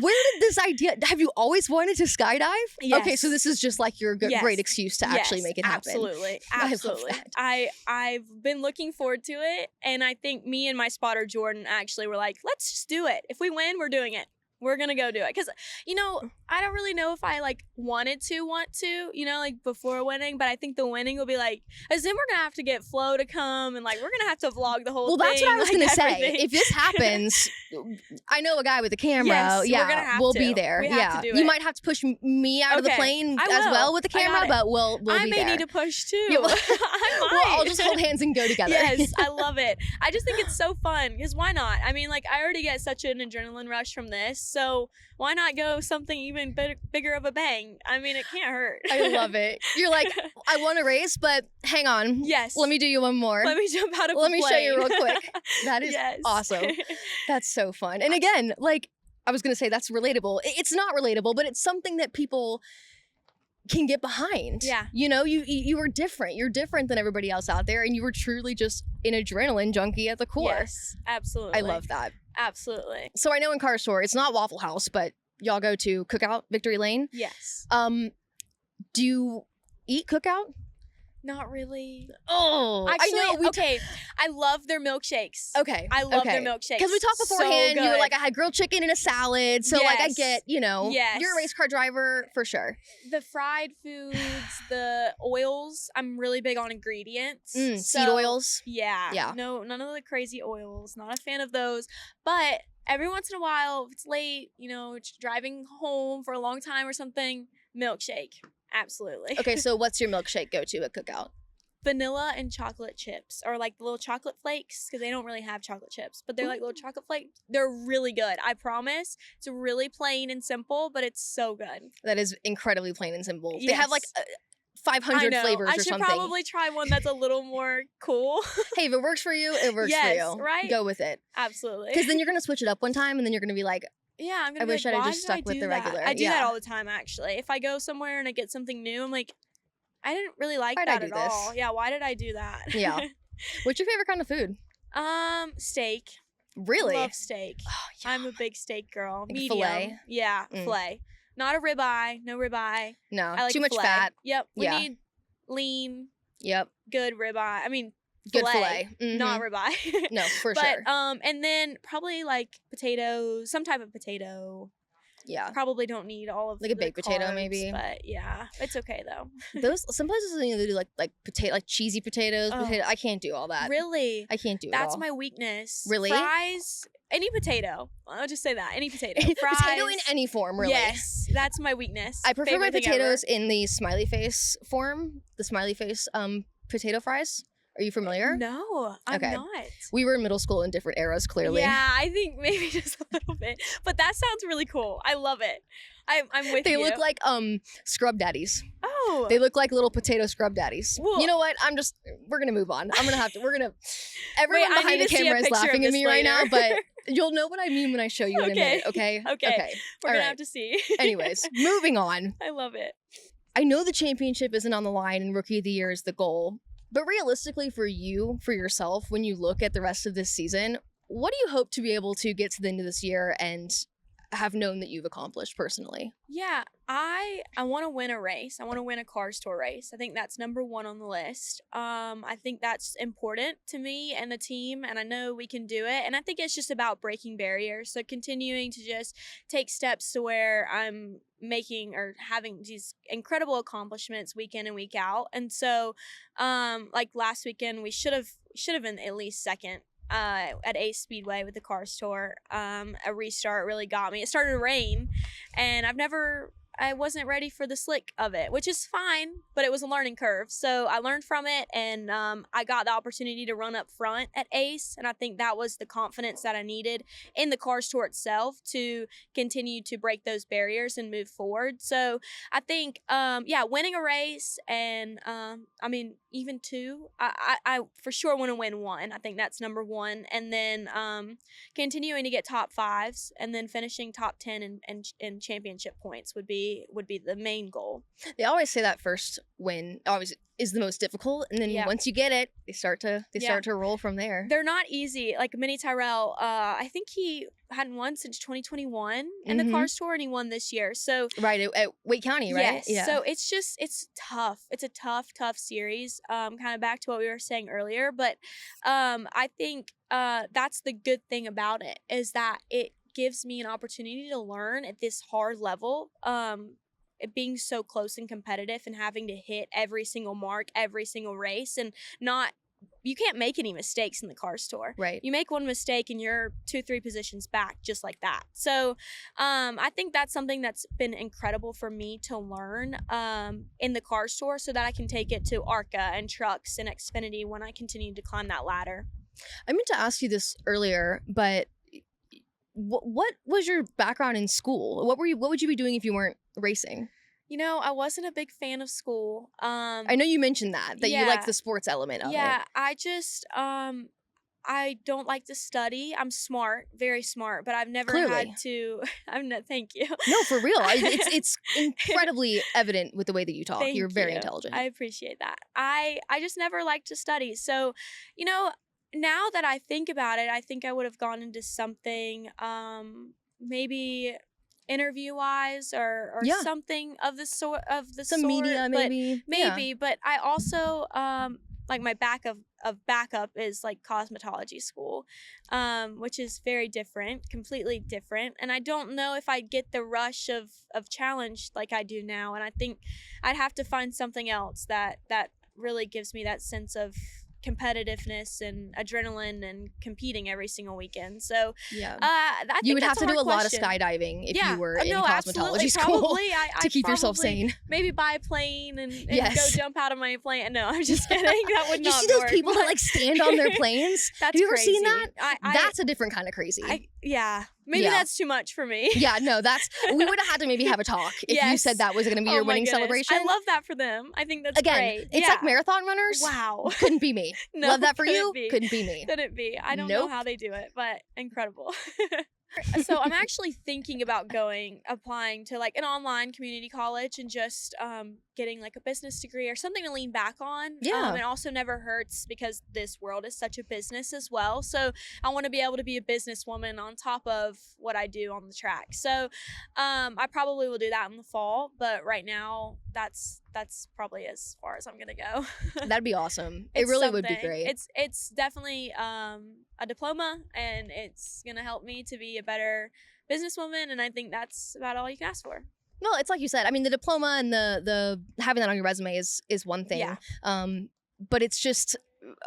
Where did this idea? Have you always wanted to skydive? Yes. Okay, so this is just like your great excuse to actually make it happen. Absolutely. I love that. I've been looking forward to it, and I think me and my spotter Jordan actually were like, let's just do it. If we win, we're doing it. We're gonna go do it. Because, I don't really know if I like want to, like before winning, but I think the winning will be like, as then we're gonna have to get Flo to come and like we're gonna have to vlog the whole thing. Well, that's what I was gonna say. Everything. If this happens, I know a guy with a camera. Yes, yeah, we're gonna have we'll to. be there. We have to do You it. might have to push me out of the plane I as will. well with the I got camera, it. but we'll be there. I may need to push too. Yeah, well, I might. we'll all just hold hands and go together. Yes, I love it. I just think it's so fun because why not? I mean, like I already get such an adrenaline rush from this, so why not go something even bigger of a bang? I mean, it can't hurt. I love it. You're like, I want to race, but hang on. Yes. Let me do you one more. Let me jump out of Let a me plane. show you real quick. That is awesome. That's so fun. And again, like I was going to say, that's relatable. It's not relatable, but it's something that people can get behind. Yeah. You were different. You're different than everybody else out there, and you were truly just an adrenaline junkie at the core. Yes, absolutely. I love that. Absolutely. So I know in Car Store, it's not Waffle House, but y'all go to Cookout, Victory Lane. Yes. Do you eat Cookout? Not really. Oh, Actually, I know. Okay. I love their milkshakes. Okay. I love their milkshakes. Because we talked beforehand, So you were good. like, I had grilled chicken and a salad. So like I Yes. get, Yes. you're a race car driver for sure. The fried foods, the oils, I'm really big on ingredients. Seed oils. Yeah. Yeah. No, none of the crazy oils. Not a fan of those. But every once in a while, if it's late, driving home for a long time or something, milkshake. Absolutely. Okay, so what's your milkshake go-to at Cookout? Vanilla and chocolate chips, or like the little chocolate flakes, because they don't really have chocolate chips, but they're like little chocolate flakes. They're really good. I promise. It's really plain and simple, but it's so good. That is incredibly plain and simple. Yes. They have like 500 flavors or I should something. probably try one that's a little more cool. Hey, if it works for you, it works Yes, for you. right? Go with it. Absolutely. Because then you're going to switch it up one time, and then you're going to be like, yeah, I'm gonna. I wish I'd have just stuck with the regular. I do Yeah. that all the time, actually. If I go somewhere and I get something new, I'm like, I didn't really like Why'd I that do at this? all. Yeah, why did I do that? Yeah. What's your favorite kind of food? Steak. Really? Love steak. Oh, yeah. I'm a big steak girl. Like a Medium. filet? Yeah, filet. Not a ribeye. No ribeye. No, I like too much filet. fat. Yep. We Yeah. need lean, Yep. good ribeye. I mean, Good filet. not ribeye. No, for but, sure. and then probably like potatoes, some type of potato. Yeah. Probably don't need all of Like a the baked potato, carbs, maybe. But yeah, it's okay though. Those some places they do like potato, like cheesy potatoes. Oh. I can't do all that. Really? I can't do it That's all. my weakness. Really? Fries, any potato. I'll just say that. Any potato. Fries. Potato in any form, really. Yes, that's my weakness. I prefer my Favorite thing potatoes ever. in the smiley face form. The smiley face potato fries. Are you familiar? No, I'm Okay. not. We were in middle school in different eras, clearly. Yeah, I think maybe just a little bit. But that sounds really cool. I love it. I'm with They you. look like scrub daddies. Oh. They look like little potato scrub daddies. Well- You know what? We're gonna move on. Everyone Wait, I behind need the to see a camera is picture of laughing at this me right now, later. but you'll know what I mean when I show you in a Okay. minute, okay? Okay. We're All gonna right. have to see. Anyways, moving on. I love it. I know the championship isn't on the line and Rookie of the Year is the goal, but realistically for yourself, when you look at the rest of this season, what do you hope to be able to get to the end of this year and have known that you've accomplished personally? Yeah, I want to win a race. I want to win a Cars Tour race. I think that's number one on the list. I think that's important to me and the team, and I know we can do it. And I think it's just about breaking barriers. So continuing to just take steps to where I'm making or having these incredible accomplishments week in and week out. And so, like last weekend, we should have been at least second. At Ace Speedway with the Cars Tour. A restart really got me. It started to rain, and I wasn't ready for the slick of it, which is fine, but it was a learning curve. So I learned from it, and I got the opportunity to run up front at Ace, and I think that was the confidence that I needed in the Cars Tour itself to continue to break those barriers and move forward. So I think, winning a race and, even two, I for sure want to win one. I think that's number one. And then continuing to get top fives and then finishing top 10 in championship points would be the main goal. They always say that first win always is the most difficult, and then once you get it, they start to roll from there. They're not easy. Like Minnie Tyrell, I think he hadn't won since 2021 in the Cars Tour, and he won this year. So right at Wake County, right? Yes. Yeah. So it's tough. It's a tough series. Kind of back to what we were saying earlier, but I think that's the good thing about it is that it gives me an opportunity to learn at this hard level. It being so close and competitive and having to hit every single mark, every single race, and you can't make any mistakes in the Cars Tour. Right. You make one mistake and you're 2-3 positions back just like that. So I think that's something that's been incredible for me to learn in the Cars Tour so that I can take it to ARCA and trucks and Xfinity when I continue to climb that ladder. I meant to ask you this earlier, but what was your background in school? What would you be doing if you weren't racing? You know, I wasn't a big fan of school. I know you mentioned that you like the sports element of it. Yeah, I just I don't like to study. I'm smart, very smart, but I've never had to. Thank you. No, for real. It's incredibly evident with the way that you talk. You're very intelligent. I appreciate that. I just never liked to study. So, you know, now that I think about it, I think I would have gone into something maybe interview wise or something of the sort some media maybe but I also like my backup is like cosmetology school, which is very different, completely different, and I don't know if I'd get the rush of challenge like I do now, and I think I'd have to find something else that really gives me that sense of competitiveness and adrenaline and competing every single weekend. So I think you would have to do a lot of question. skydiving if you were in cosmetology absolutely. school Probably, to keep yourself sane. Maybe buy a plane and go jump out of my plane. No, I'm just kidding. That would not You see those work, people that like stand on their planes? That's have you ever crazy. seen that? That's a different kind of crazy. Maybe that's too much for me. Yeah, no, we would have had to maybe have a talk if you said that was going to be your winning celebration. I love that for them. I think that's great. Again, it's like marathon runners. Wow. Couldn't be me. No, love that for you. Be. Couldn't be me. Couldn't be. I don't know how they do it, but incredible. So I'm actually thinking about applying to like an online community college and just getting like a business degree or something to lean back on. It also never hurts because this world is such a business as well. So I want to be able to be a businesswoman on top of what I do on the track. So I probably will do that in the fall, but right now that's probably as far as I'm gonna go. That'd be awesome. It really would be great. It's definitely a diploma, and it's gonna help me to be a better businesswoman, and I think that's about all you can ask for. Well, it's like you said. I mean, the diploma and the having that on your resume is one thing. Yeah. But it's just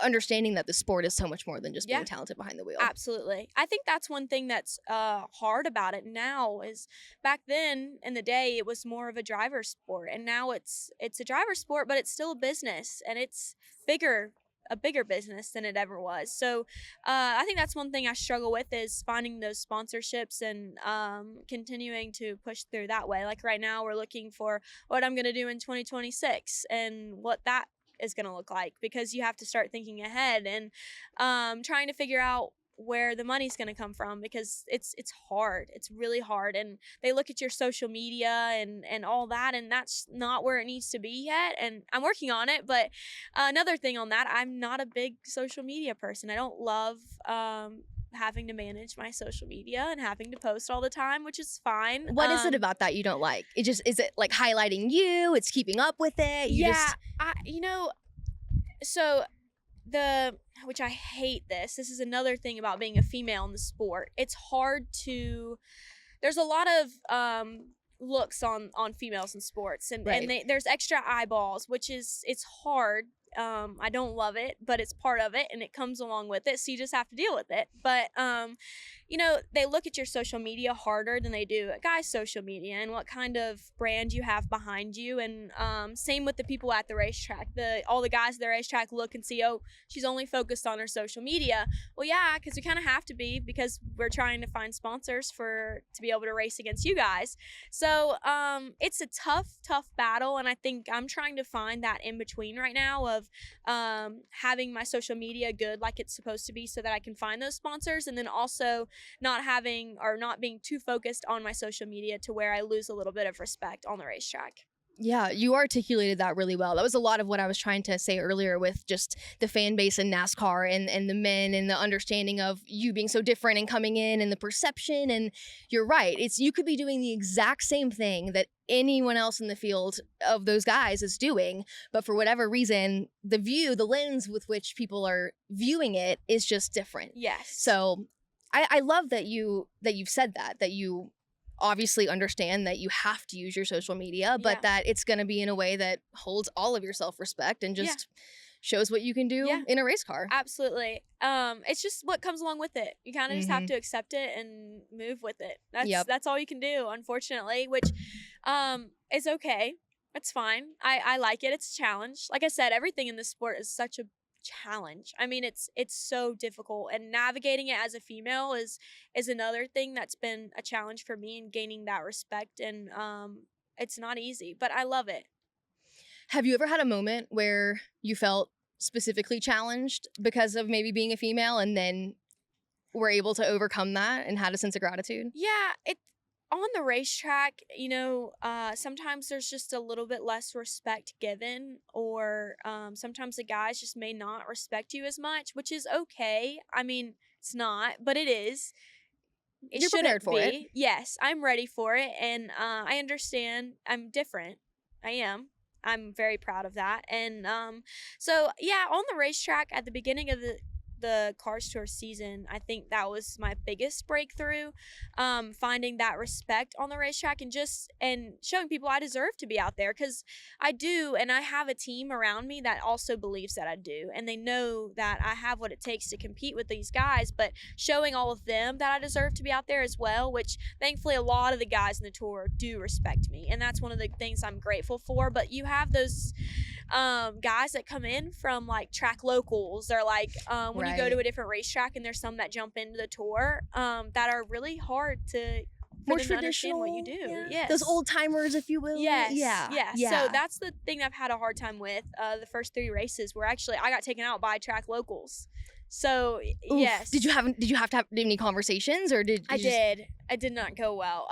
understanding that the sport is so much more than just being talented behind the wheel. Absolutely. I think that's one thing that's hard about it now is back then in the day it was more of a driver sport, and now it's a driver sport, but it's still a business, and it's bigger a bigger business than it ever was. So I think that's one thing I struggle with, is finding those sponsorships and continuing to push through that way. Like right now we're looking for what I'm going to do in 2026 and what that is going to look like, because you have to start thinking ahead and trying to figure out where the money's going to come from, because it's hard. It's really hard. And they look at your social media and all that, and that's not where it needs to be yet. And I'm working on it. But another thing on that, I'm not a big social media person. I don't love having to manage my social media and having to post all the time, which is fine. What is it about that you don't like? Is it like highlighting you? It's keeping up with it? So which I hate this. This is another thing about being a female in the sport. It's hard to, there's a lot of looks on females in sports, and there's extra eyeballs, which it's hard. I don't love it, but it's part of it and it comes along with it. So you just have to deal with it. But, they look at your social media harder than they do a guy's social media and what kind of brand you have behind you. And same with the people at the racetrack. All the guys at the racetrack look and see, oh, she's only focused on her social media. Well, yeah, because we kind of have to be, because we're trying to find sponsors to be able to race against you guys. So it's a tough battle. And I think I'm trying to find that in between right now of having my social media good like it's supposed to be, so that I can find those sponsors, and then also not being too focused on my social media to where I lose a little bit of respect on the racetrack. Yeah, you articulated that really well. That was a lot of what I was trying to say earlier with just the fan base in NASCAR and the men and the understanding of you being so different and coming in and the perception. And you're right. You could be doing the exact same thing that anyone else in the field of those guys is doing, but for whatever reason, the lens with which people are viewing it is just different. Yes. So I love that you've said that you obviously understand that you have to use your social media, but that it's going to be in a way that holds all of your self-respect and just shows what you can do in a race car. Absolutely. It's just what comes along with it. You kind of just have to accept it and move with it. That's all you can do, unfortunately, which is okay. It's fine. I like it. It's a challenge. Like I said, everything in this sport is such a challenge. I mean, it's so difficult, and navigating it as a female is another thing that's been a challenge for me, and gaining that respect. And it's not easy, but I love it. Have you ever had a moment where you felt specifically challenged because of maybe being a female, and then were able to overcome that and had a sense of gratitude? Yeah, on the racetrack, sometimes there's just a little bit less respect given, or sometimes the guys just may not respect you as much, which is okay. I mean, it's not, but it is. You're prepared for it. Yes, I'm ready for it, and I understand. I'm different. I am. I'm very proud of that. And so, yeah, on the racetrack at the beginning of the Cars Tour season, I think that was my biggest breakthrough, finding that respect on the racetrack and showing people I deserve to be out there, because I do, and I have a team around me that also believes that I do, and they know that I have what it takes to compete with these guys, but showing all of them that I deserve to be out there as well, which thankfully a lot of the guys in the tour do respect me, and that's one of the things I'm grateful for. But you have those guys that come in from like track locals, or like when you go to a different racetrack, and there's some that jump into the tour that are really hard to more traditional what you do. Yes. Those old timers, if you will. Yes. Yeah. So that's the thing that I've had a hard time with. The first 3 races were actually, I got taken out by track locals. So Oof. Yes. Did you have to have any conversations, or did you did. It did not go well.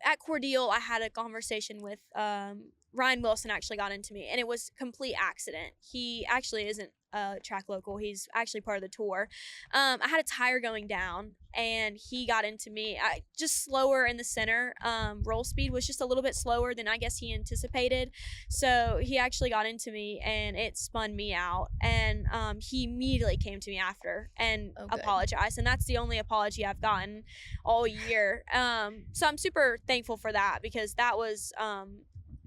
At Cordeal, I had a conversation with Ryan Wilson. Actually got into me, and it was complete accident. He actually isn't a track local. He's actually part of the tour. I had a tire going down, and he got into me. Just slower in the center. Roll speed was just a little bit slower than I guess he anticipated. So he actually got into me, and it spun me out. And he immediately came to me after and apologized. And that's the only apology I've gotten all year. So I'm super thankful for that, because that was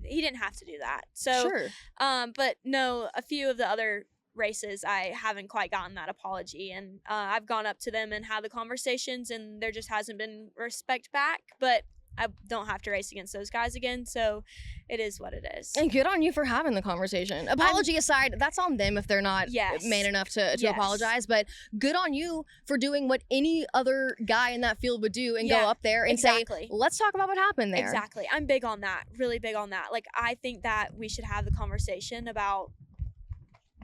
he didn't have to do that. So sure. But no, a few of the other races I haven't quite gotten that apology, and I've gone up to them and had the conversations, and there just hasn't been respect back. But I don't have to race against those guys again. So it is what it is. And good on you for having the conversation. Apology aside, that's on them if they're not man enough to apologize. But good on you for doing what any other guy in that field would do and go up there and say, let's talk about what happened there. Exactly. I'm big on that. Really big on that. Like, I think that we should have the conversation about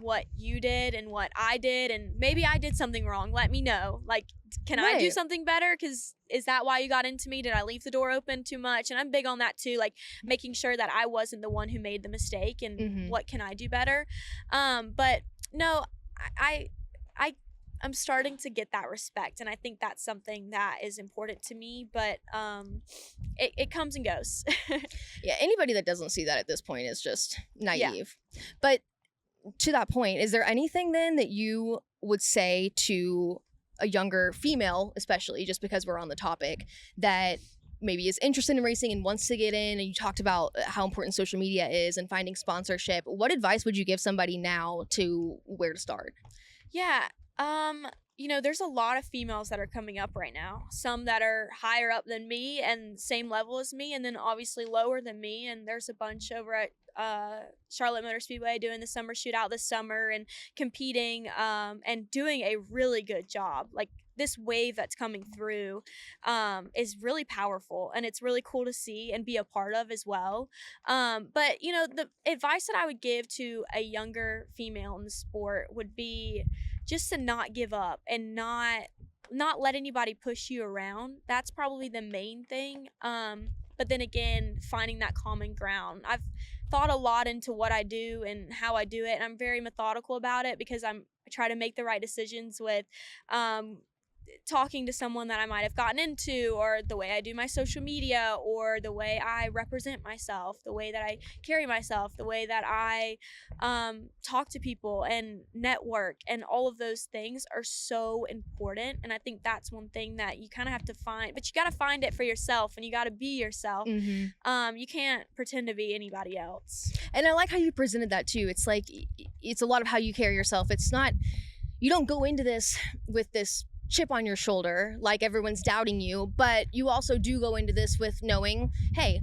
what you did and what I did, and maybe I did something wrong. Let me know. Like, can I do something better? Because is that why you got into me? Did I leave the door open too much? And I'm big on that too, like making sure that I wasn't the one who made the mistake, and what can I do better. But no, I'm starting to get that respect, and I think that's something that is important to me. But it comes and goes. Yeah, anybody that doesn't see that at this point is just naive. But to that point, is there anything then that you would say to a younger female, especially just because we're on the topic, that maybe is interested in racing and wants to get in, and you talked about how important social media is and finding sponsorship? What advice would you give somebody now to where to start? Yeah. You know, there's a lot of females that are coming up right now. Some that are higher up than me and same level as me, and then obviously lower than me. And there's a bunch over at Charlotte Motor Speedway doing the summer shootout this summer and competing and doing a really good job. Like, this wave that's coming through is really powerful, and it's really cool to see and be a part of as well. But, you know, the advice that I would give to a younger female in the sport would be just to not give up and not let anybody push you around. That's probably the main thing. But then again, finding that common ground. I've thought a lot into what I do and how I do it, and I'm very methodical about it because I try to make the right decisions with talking to someone that I might have gotten into, or the way I do my social media, or the way I represent myself, the way that I carry myself, the way that I talk to people and network, and all of those things are so important. And I think that's one thing that you kind of have to find, but you got to find it for yourself, and you got to be yourself. You can't pretend to be anybody else. And I like how you presented that too. It's like, it's a lot of how you carry yourself. It's not, you don't go into this with this chip on your shoulder like everyone's doubting you, but you also do go into this with knowing, hey,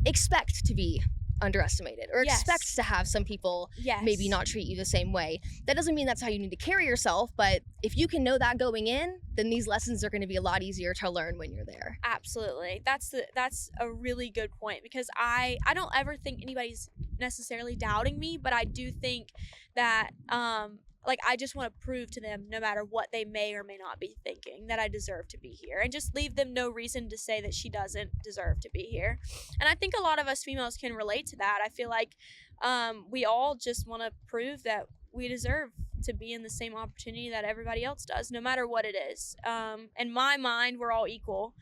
expect to be underestimated, or expect to have some people maybe not treat you the same way. That doesn't mean that's how you need to carry yourself, but if you can know that going in, then these lessons are going to be a lot easier to learn when you're there. Absolutely. That's a really good point, because I don't ever think anybody's necessarily doubting me, but I do think that like, I just want to prove to them, no matter what they may or may not be thinking, that I deserve to be here, and just leave them no reason to say that she doesn't deserve to be here. And I think a lot of us females can relate to that. I feel like we all just want to prove that we deserve to be in the same opportunity that everybody else does, no matter what it is. In my mind, we're all equal,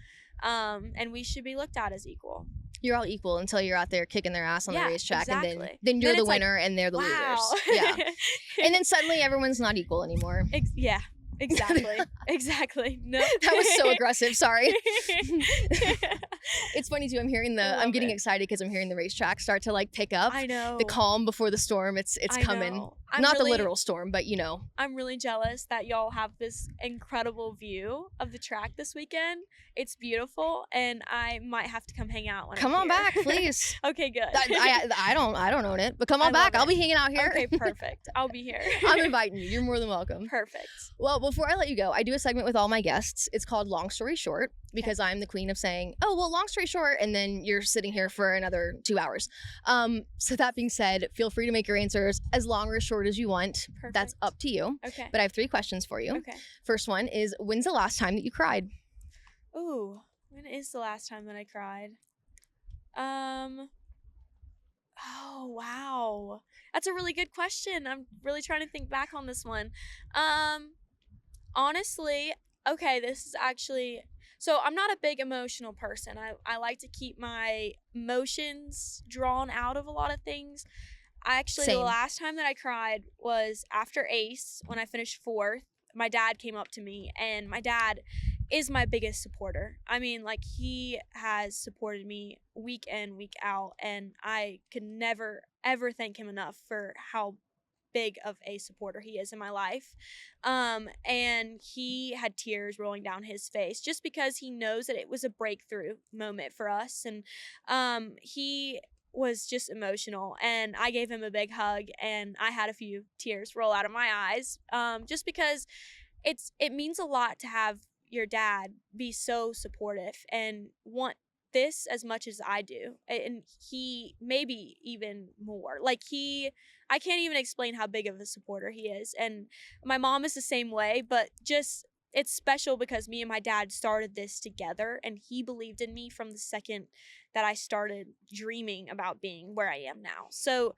and we should be looked at as equal. You're all equal until you're out there kicking their ass on the racetrack, and then you're the winner, and they're the losers. Yeah. And then suddenly everyone's not equal anymore. Exactly. Exactly. No. That was so aggressive. Sorry. It's funny too. I'm getting excited because I'm hearing the racetrack start to like pick up. I know. The calm before the storm. It's coming. Not the literal storm, but you know. I'm really jealous that y'all have this incredible view of the track this weekend. It's beautiful, and I might have to come hang out when come I'm on here. Back, please. Okay, good. I don't own it, but come on back. I'll be hanging out here. Okay, perfect. I'll be here. I'm inviting you. You're more than welcome. Perfect. Well, before I let you go, I do a segment with all my guests. It's called Long Story Short, because I'm the queen of saying, oh, well, long story short, and then you're sitting here for another 2 hours. So that being said, feel free to make your answers as long or as short as you want. Perfect. That's up to you. Okay. But I have 3 questions for you. Okay. First one is, when's the last time that you cried? Ooh, when is the last time that I cried? Oh, wow. That's a really good question. I'm really trying to think back on this one. Honestly, okay, this is actually... So I'm not a big emotional person. I like to keep my emotions drawn out of a lot of things. The last time that I cried was after Ace, when I finished 4th. My dad came up to me, and my dad is my biggest supporter. I mean, like, he has supported me week in, week out, and I could never, ever thank him enough for how big of a supporter he is in my life. And he had tears rolling down his face just because he knows that it was a breakthrough moment for us. And he was just emotional, and I gave him a big hug, and I had a few tears roll out of my eyes, just because it means a lot to have your dad be so supportive and want this as much as I do, and he maybe even more. Like, I can't even explain how big of a supporter he is, and my mom is the same way, but just it's special because me and my dad started this together, and he believed in me from the second that I started dreaming about being where I am now. So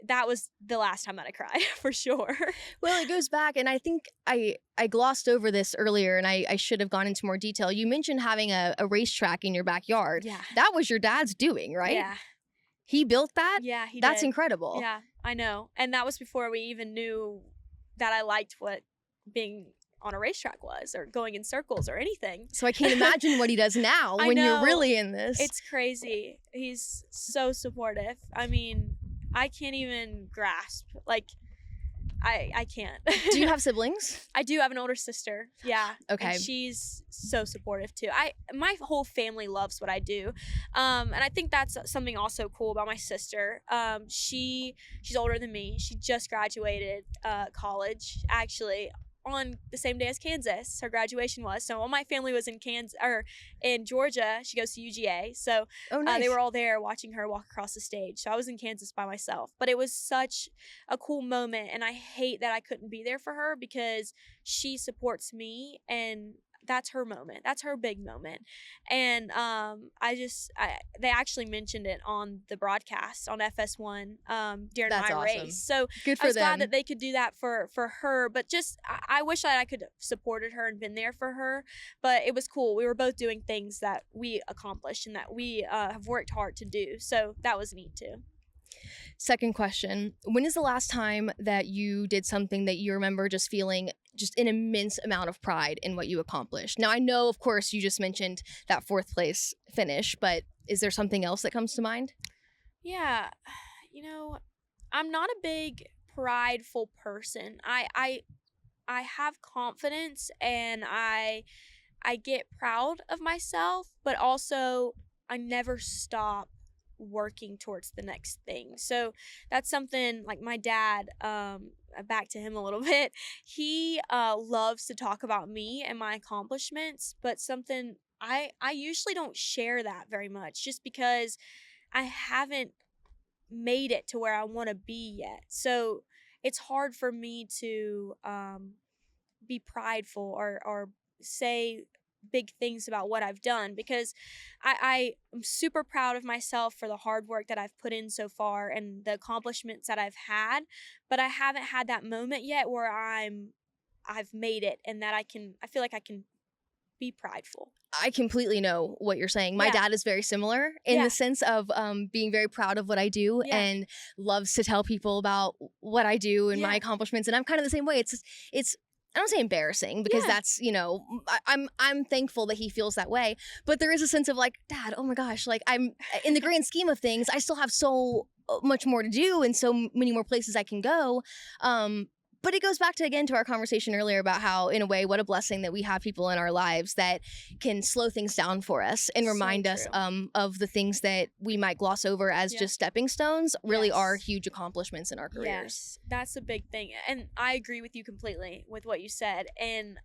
that was the last time that I cried for sure. Well, it goes back, and I think I glossed over this earlier, and I should have gone into more detail. You mentioned having a racetrack in your backyard. Yeah. That was your dad's doing, right? Yeah. He built that? Yeah, he That's did. incredible. Yeah, I know. And that was before we even knew that I liked what being on a racetrack was, or going in circles or anything. So I can't imagine what he does now I when know. you're really in this. It's crazy. He's so supportive. I mean, I can't even grasp. Like, I can't. Do you have siblings? I do have an older sister. Yeah. Okay. And she's so supportive too. My whole family loves what I do. And I think that's something also cool about my sister. She's older than me. She just graduated college, actually, on the same day as Kansas. Her graduation was. So all my family was in in Georgia. She goes to UGA. So Oh, nice. they were all there watching her walk across the stage. So I was in Kansas by myself. But it was such a cool moment, and I hate that I couldn't be there for her because she supports me, and that's her moment. That's her big moment. And they actually mentioned it on the broadcast on FS1 during That's my awesome. race. So Good for I was them. glad that they could do that for her. But just I wish that I could have supported her and been there for her. But it was cool. We were both doing things that we accomplished and that we have worked hard to do. So that was neat too. Second question. When is the last time that you did something that you remember just feeling just an immense amount of pride in what you accomplished? Now, I know, of course, you just mentioned that 4th place finish, but is there something else that comes to mind? Yeah. I'm not a big prideful person. I have confidence, and I get proud of myself, but also I never stop working towards the next thing. So that's something like my dad, back to him a little bit. He loves to talk about me and my accomplishments, but something I usually don't share that very much just because I haven't made it to where I want to be yet. So it's hard for me to be prideful or say big things about what I've done, because I am super proud of myself for the hard work that I've put in so far and the accomplishments that I've had, but I haven't had that moment yet where I've made it and that I feel like I can be prideful. I completely know what you're saying. My dad is very similar in the sense of being very proud of what I do and loves to tell people about what I do and my accomplishments. And I'm kind of the same way. It's I don't say embarrassing because that's, I'm thankful that he feels that way. But there is a sense of like, Dad, oh my gosh, like I'm in the grand scheme of things, I still have so much more to do and so many more places I can go. But it goes back to our conversation earlier about how, in a way, what a blessing that we have people in our lives that can slow things down for us and remind us of the things that we might gloss over as just stepping stones really are huge accomplishments in our careers. Yes, that's a big thing. And I agree with you completely with what you said. And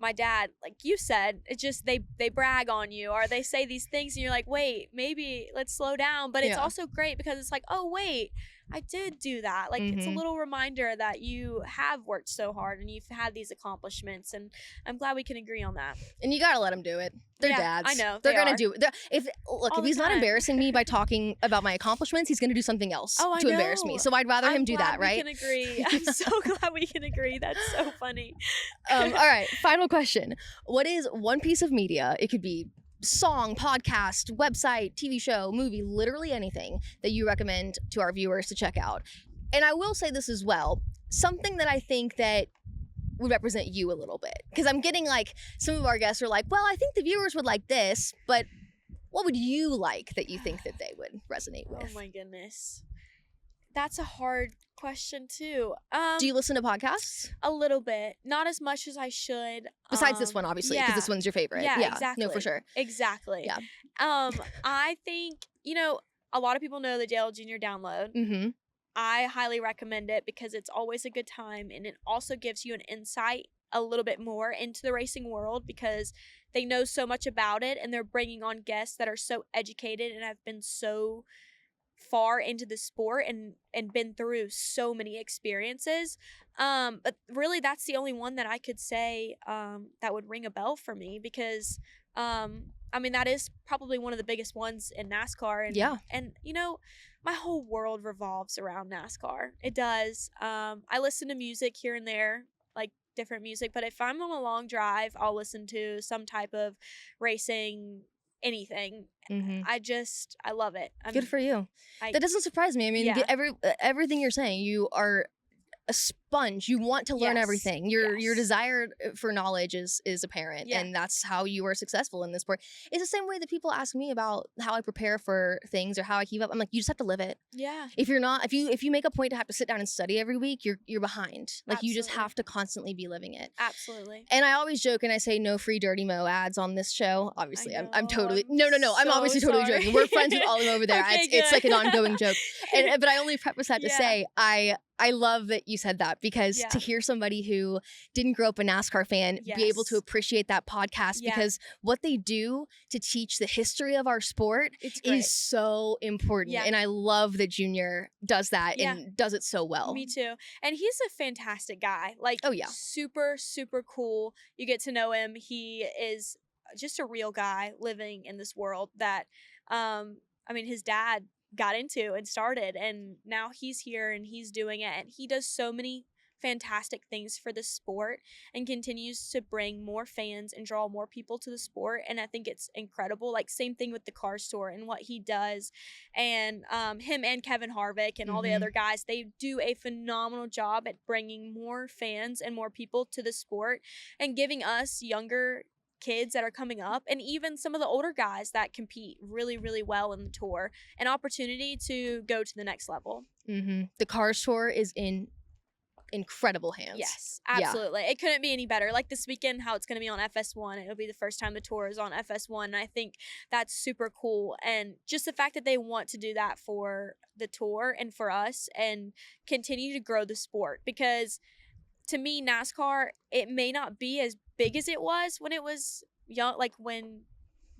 my dad, like you said, it just they brag on you or they say these things and you're like, wait, maybe let's slow down. But it's also great because it's like, oh, wait, I did do that. Like, it's a little reminder that you have worked so hard and you've had these accomplishments, and I'm glad we can agree on that. And you gotta let them do it. They're dads. I know. They're gonna do it. If he's not embarrassing me by talking about my accomplishments, he's gonna do something else to embarrass me. So I'd rather him do that, right? We can agree. I'm so glad we can agree. That's so funny. All right, final question. What is one piece of media, it could be song, podcast, website, TV show, movie, literally anything that you recommend to our viewers to check out? And I will say this as well, something that I think that would represent you a little bit, because I'm getting like some of our guests are like, well, I think the viewers would like this, but what would you like that you think that they would resonate with? Oh my goodness. That's a hard question too. Do you listen to podcasts? A little bit, not as much as I should. Besides this one, obviously, because this one's your favorite. Yeah, exactly. No, for sure. Exactly. Yeah. I think, a lot of people know the Dale Jr. download. Mm-hmm. I highly recommend it because it's always a good time, and it also gives you an insight a little bit more into the racing world because they know so much about it, and they're bringing on guests that are so educated and have been so far into the sport and been through so many experiences. But really that's the only one that I could say that would ring a bell for me because that is probably one of the biggest ones in NASCAR, and my whole world revolves around NASCAR. It does. I listen to music here and there, like different music, but if I'm on a long drive, I'll listen to some type of racing, anything. Mm-hmm. I love it. Good for you. That doesn't surprise me. I mean, everything you're saying, you are a sponge. You want to learn everything. Your desire for knowledge is apparent, and that's how you are successful in this sport. It's the same way that people ask me about how I prepare for things or how I keep up. I'm like, you just have to live it. Yeah. If you're not, if you make a point to have to sit down and study every week, you're behind. Like Absolutely. You just have to constantly be living it. Absolutely. And I always joke and I say no free dirty mo ads on this show. Obviously, I'm totally no. I'm obviously totally joking. We're friends with all of them over there. Okay, it's like an ongoing joke. But I only preface that to say I love that you said that because to hear somebody who didn't grow up a NASCAR fan be able to appreciate that podcast because what they do to teach the history of our sport is so important. Yeah. And I love that Junior does that and does it so well. Me too. And he's a fantastic guy. Like, super, super cool. You get to know him. He is just a real guy living in this world that, his dad got into and started, and now he's here and he's doing it, and he does so many fantastic things for the sport and continues to bring more fans and draw more people to the sport, and I think it's incredible. Like, same thing with the car store and what he does, and him and Kevin Harvick and all the other guys, they do a phenomenal job at bringing more fans and more people to the sport and giving us younger kids that are coming up and even some of the older guys that compete really, really well in the tour an opportunity to go to the next level. The car tour is in incredible hands. Yes, absolutely. It couldn't be any better. Like this weekend, how it's going to be on FS1. It'll be the first time the tour is on FS1. And I think that's super cool. And just the fact that they want to do that for the tour and for us and continue to grow the sport, because to me, NASCAR, it may not be as big as it was when it was young, like when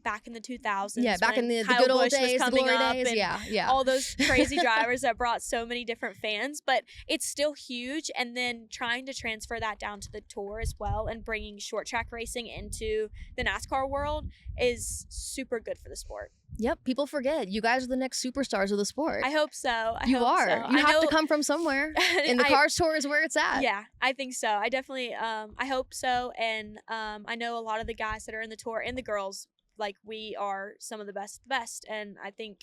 back in the 2000s. Yeah, back in the Kyle good old Busch days, the glory days. And all those crazy drivers that brought so many different fans. But it's still huge. And then trying to transfer that down to the tour as well and bringing short track racing into the NASCAR world is super good for the sport. Yep, people forget. You guys are the next superstars of the sport. I hope so. You have to come from somewhere. And the car tour is where it's at. Yeah, I think so. I definitely, I hope so. And I know a lot of the guys that are in the tour and the girls, like, we are some of the best. And I think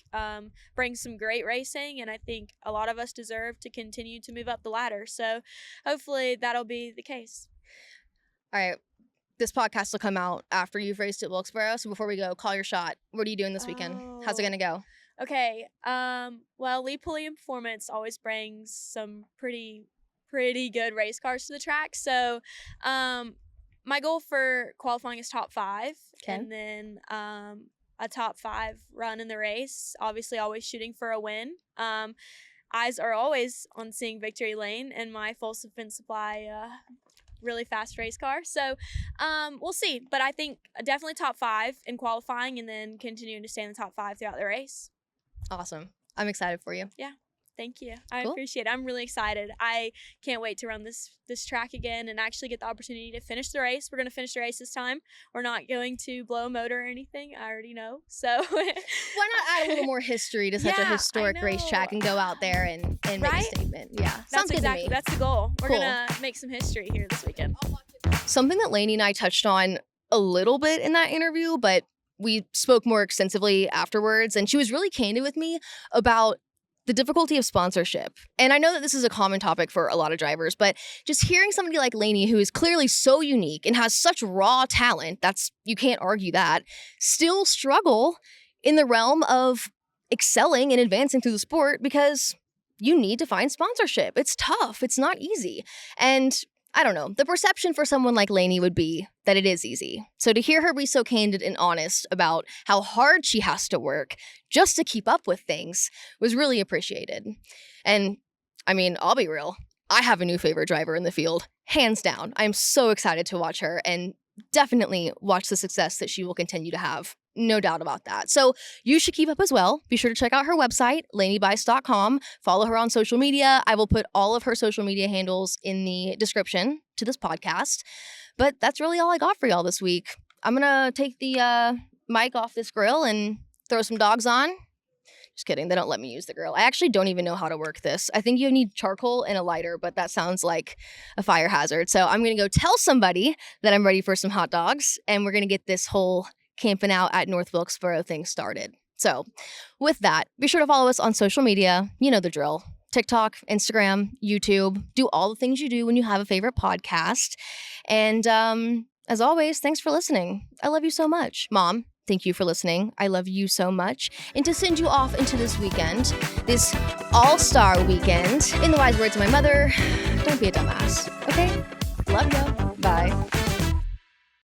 bring some great racing. And I think a lot of us deserve to continue to move up the ladder. So hopefully that'll be the case. All right. This podcast will come out after you've raced at Wilkesboro. So before we go, call your shot. What are you doing this weekend? How's it going to go? Okay. Well, Lee Pulliam Performance always brings some pretty good race cars to the track. So my goal for qualifying is top 5. Okay. And then a top 5 run in the race. Obviously, always shooting for a win. Eyes are always on seeing victory lane and my full defense supply really fast race car. So we'll see. But I think definitely top 5 in qualifying and then continuing to stay in the top 5 throughout the race. Awesome. I'm excited for you. Yeah. Thank you. I appreciate it. I'm really excited. I can't wait to run this track again and actually get the opportunity to finish the race. We're going to finish the race this time. We're not going to blow a motor or anything. I already know. So why not add a little more history to such a historic racetrack and go out there and make a statement? Yeah. Sounds good to me. That's the goal. We're going to make some history here this weekend. Something that Laney and I touched on a little bit in that interview, but we spoke more extensively afterwards, and she was really candid with me about the difficulty of sponsorship. And I know that this is a common topic for a lot of drivers, but just hearing somebody like Laney, who is clearly so unique and has such raw talent, you can't argue that, still struggle in the realm of excelling and advancing through the sport because you need to find sponsorship. It's tough. It's not easy. And I don't know, the perception for someone like Laney would be that it is easy. So to hear her be so candid and honest about how hard she has to work just to keep up with things was really appreciated. And I mean, I'll be real. I have a new favorite driver in the field, hands down. I'm so excited to watch her and definitely watch the success that she will continue to have. No doubt about that. So you should keep up as well. Be sure to check out her website, laneybice.com. Follow her on social media. I will put all of her social media handles in the description to this podcast. But that's really all I got for y'all this week. I'm going to take the mic off this grill and throw some dogs on. Just kidding. They don't let me use the grill. I actually don't even know how to work this. I think you need charcoal and a lighter, but that sounds like a fire hazard. So I'm going to go tell somebody that I'm ready for some hot dogs, and we're going to get this whole camping out at North Wilkesboro thing started. So with that, be sure to follow us on social media. You know the drill. TikTok, Instagram, YouTube. Do all the things you do when you have a favorite podcast. And as always, thanks for listening. I love you so much. Mom, thank you for listening. I love you so much. And to send you off into this weekend, this all-star weekend, in the wise words of my mother, don't be a dumbass, okay? Love you. Bye.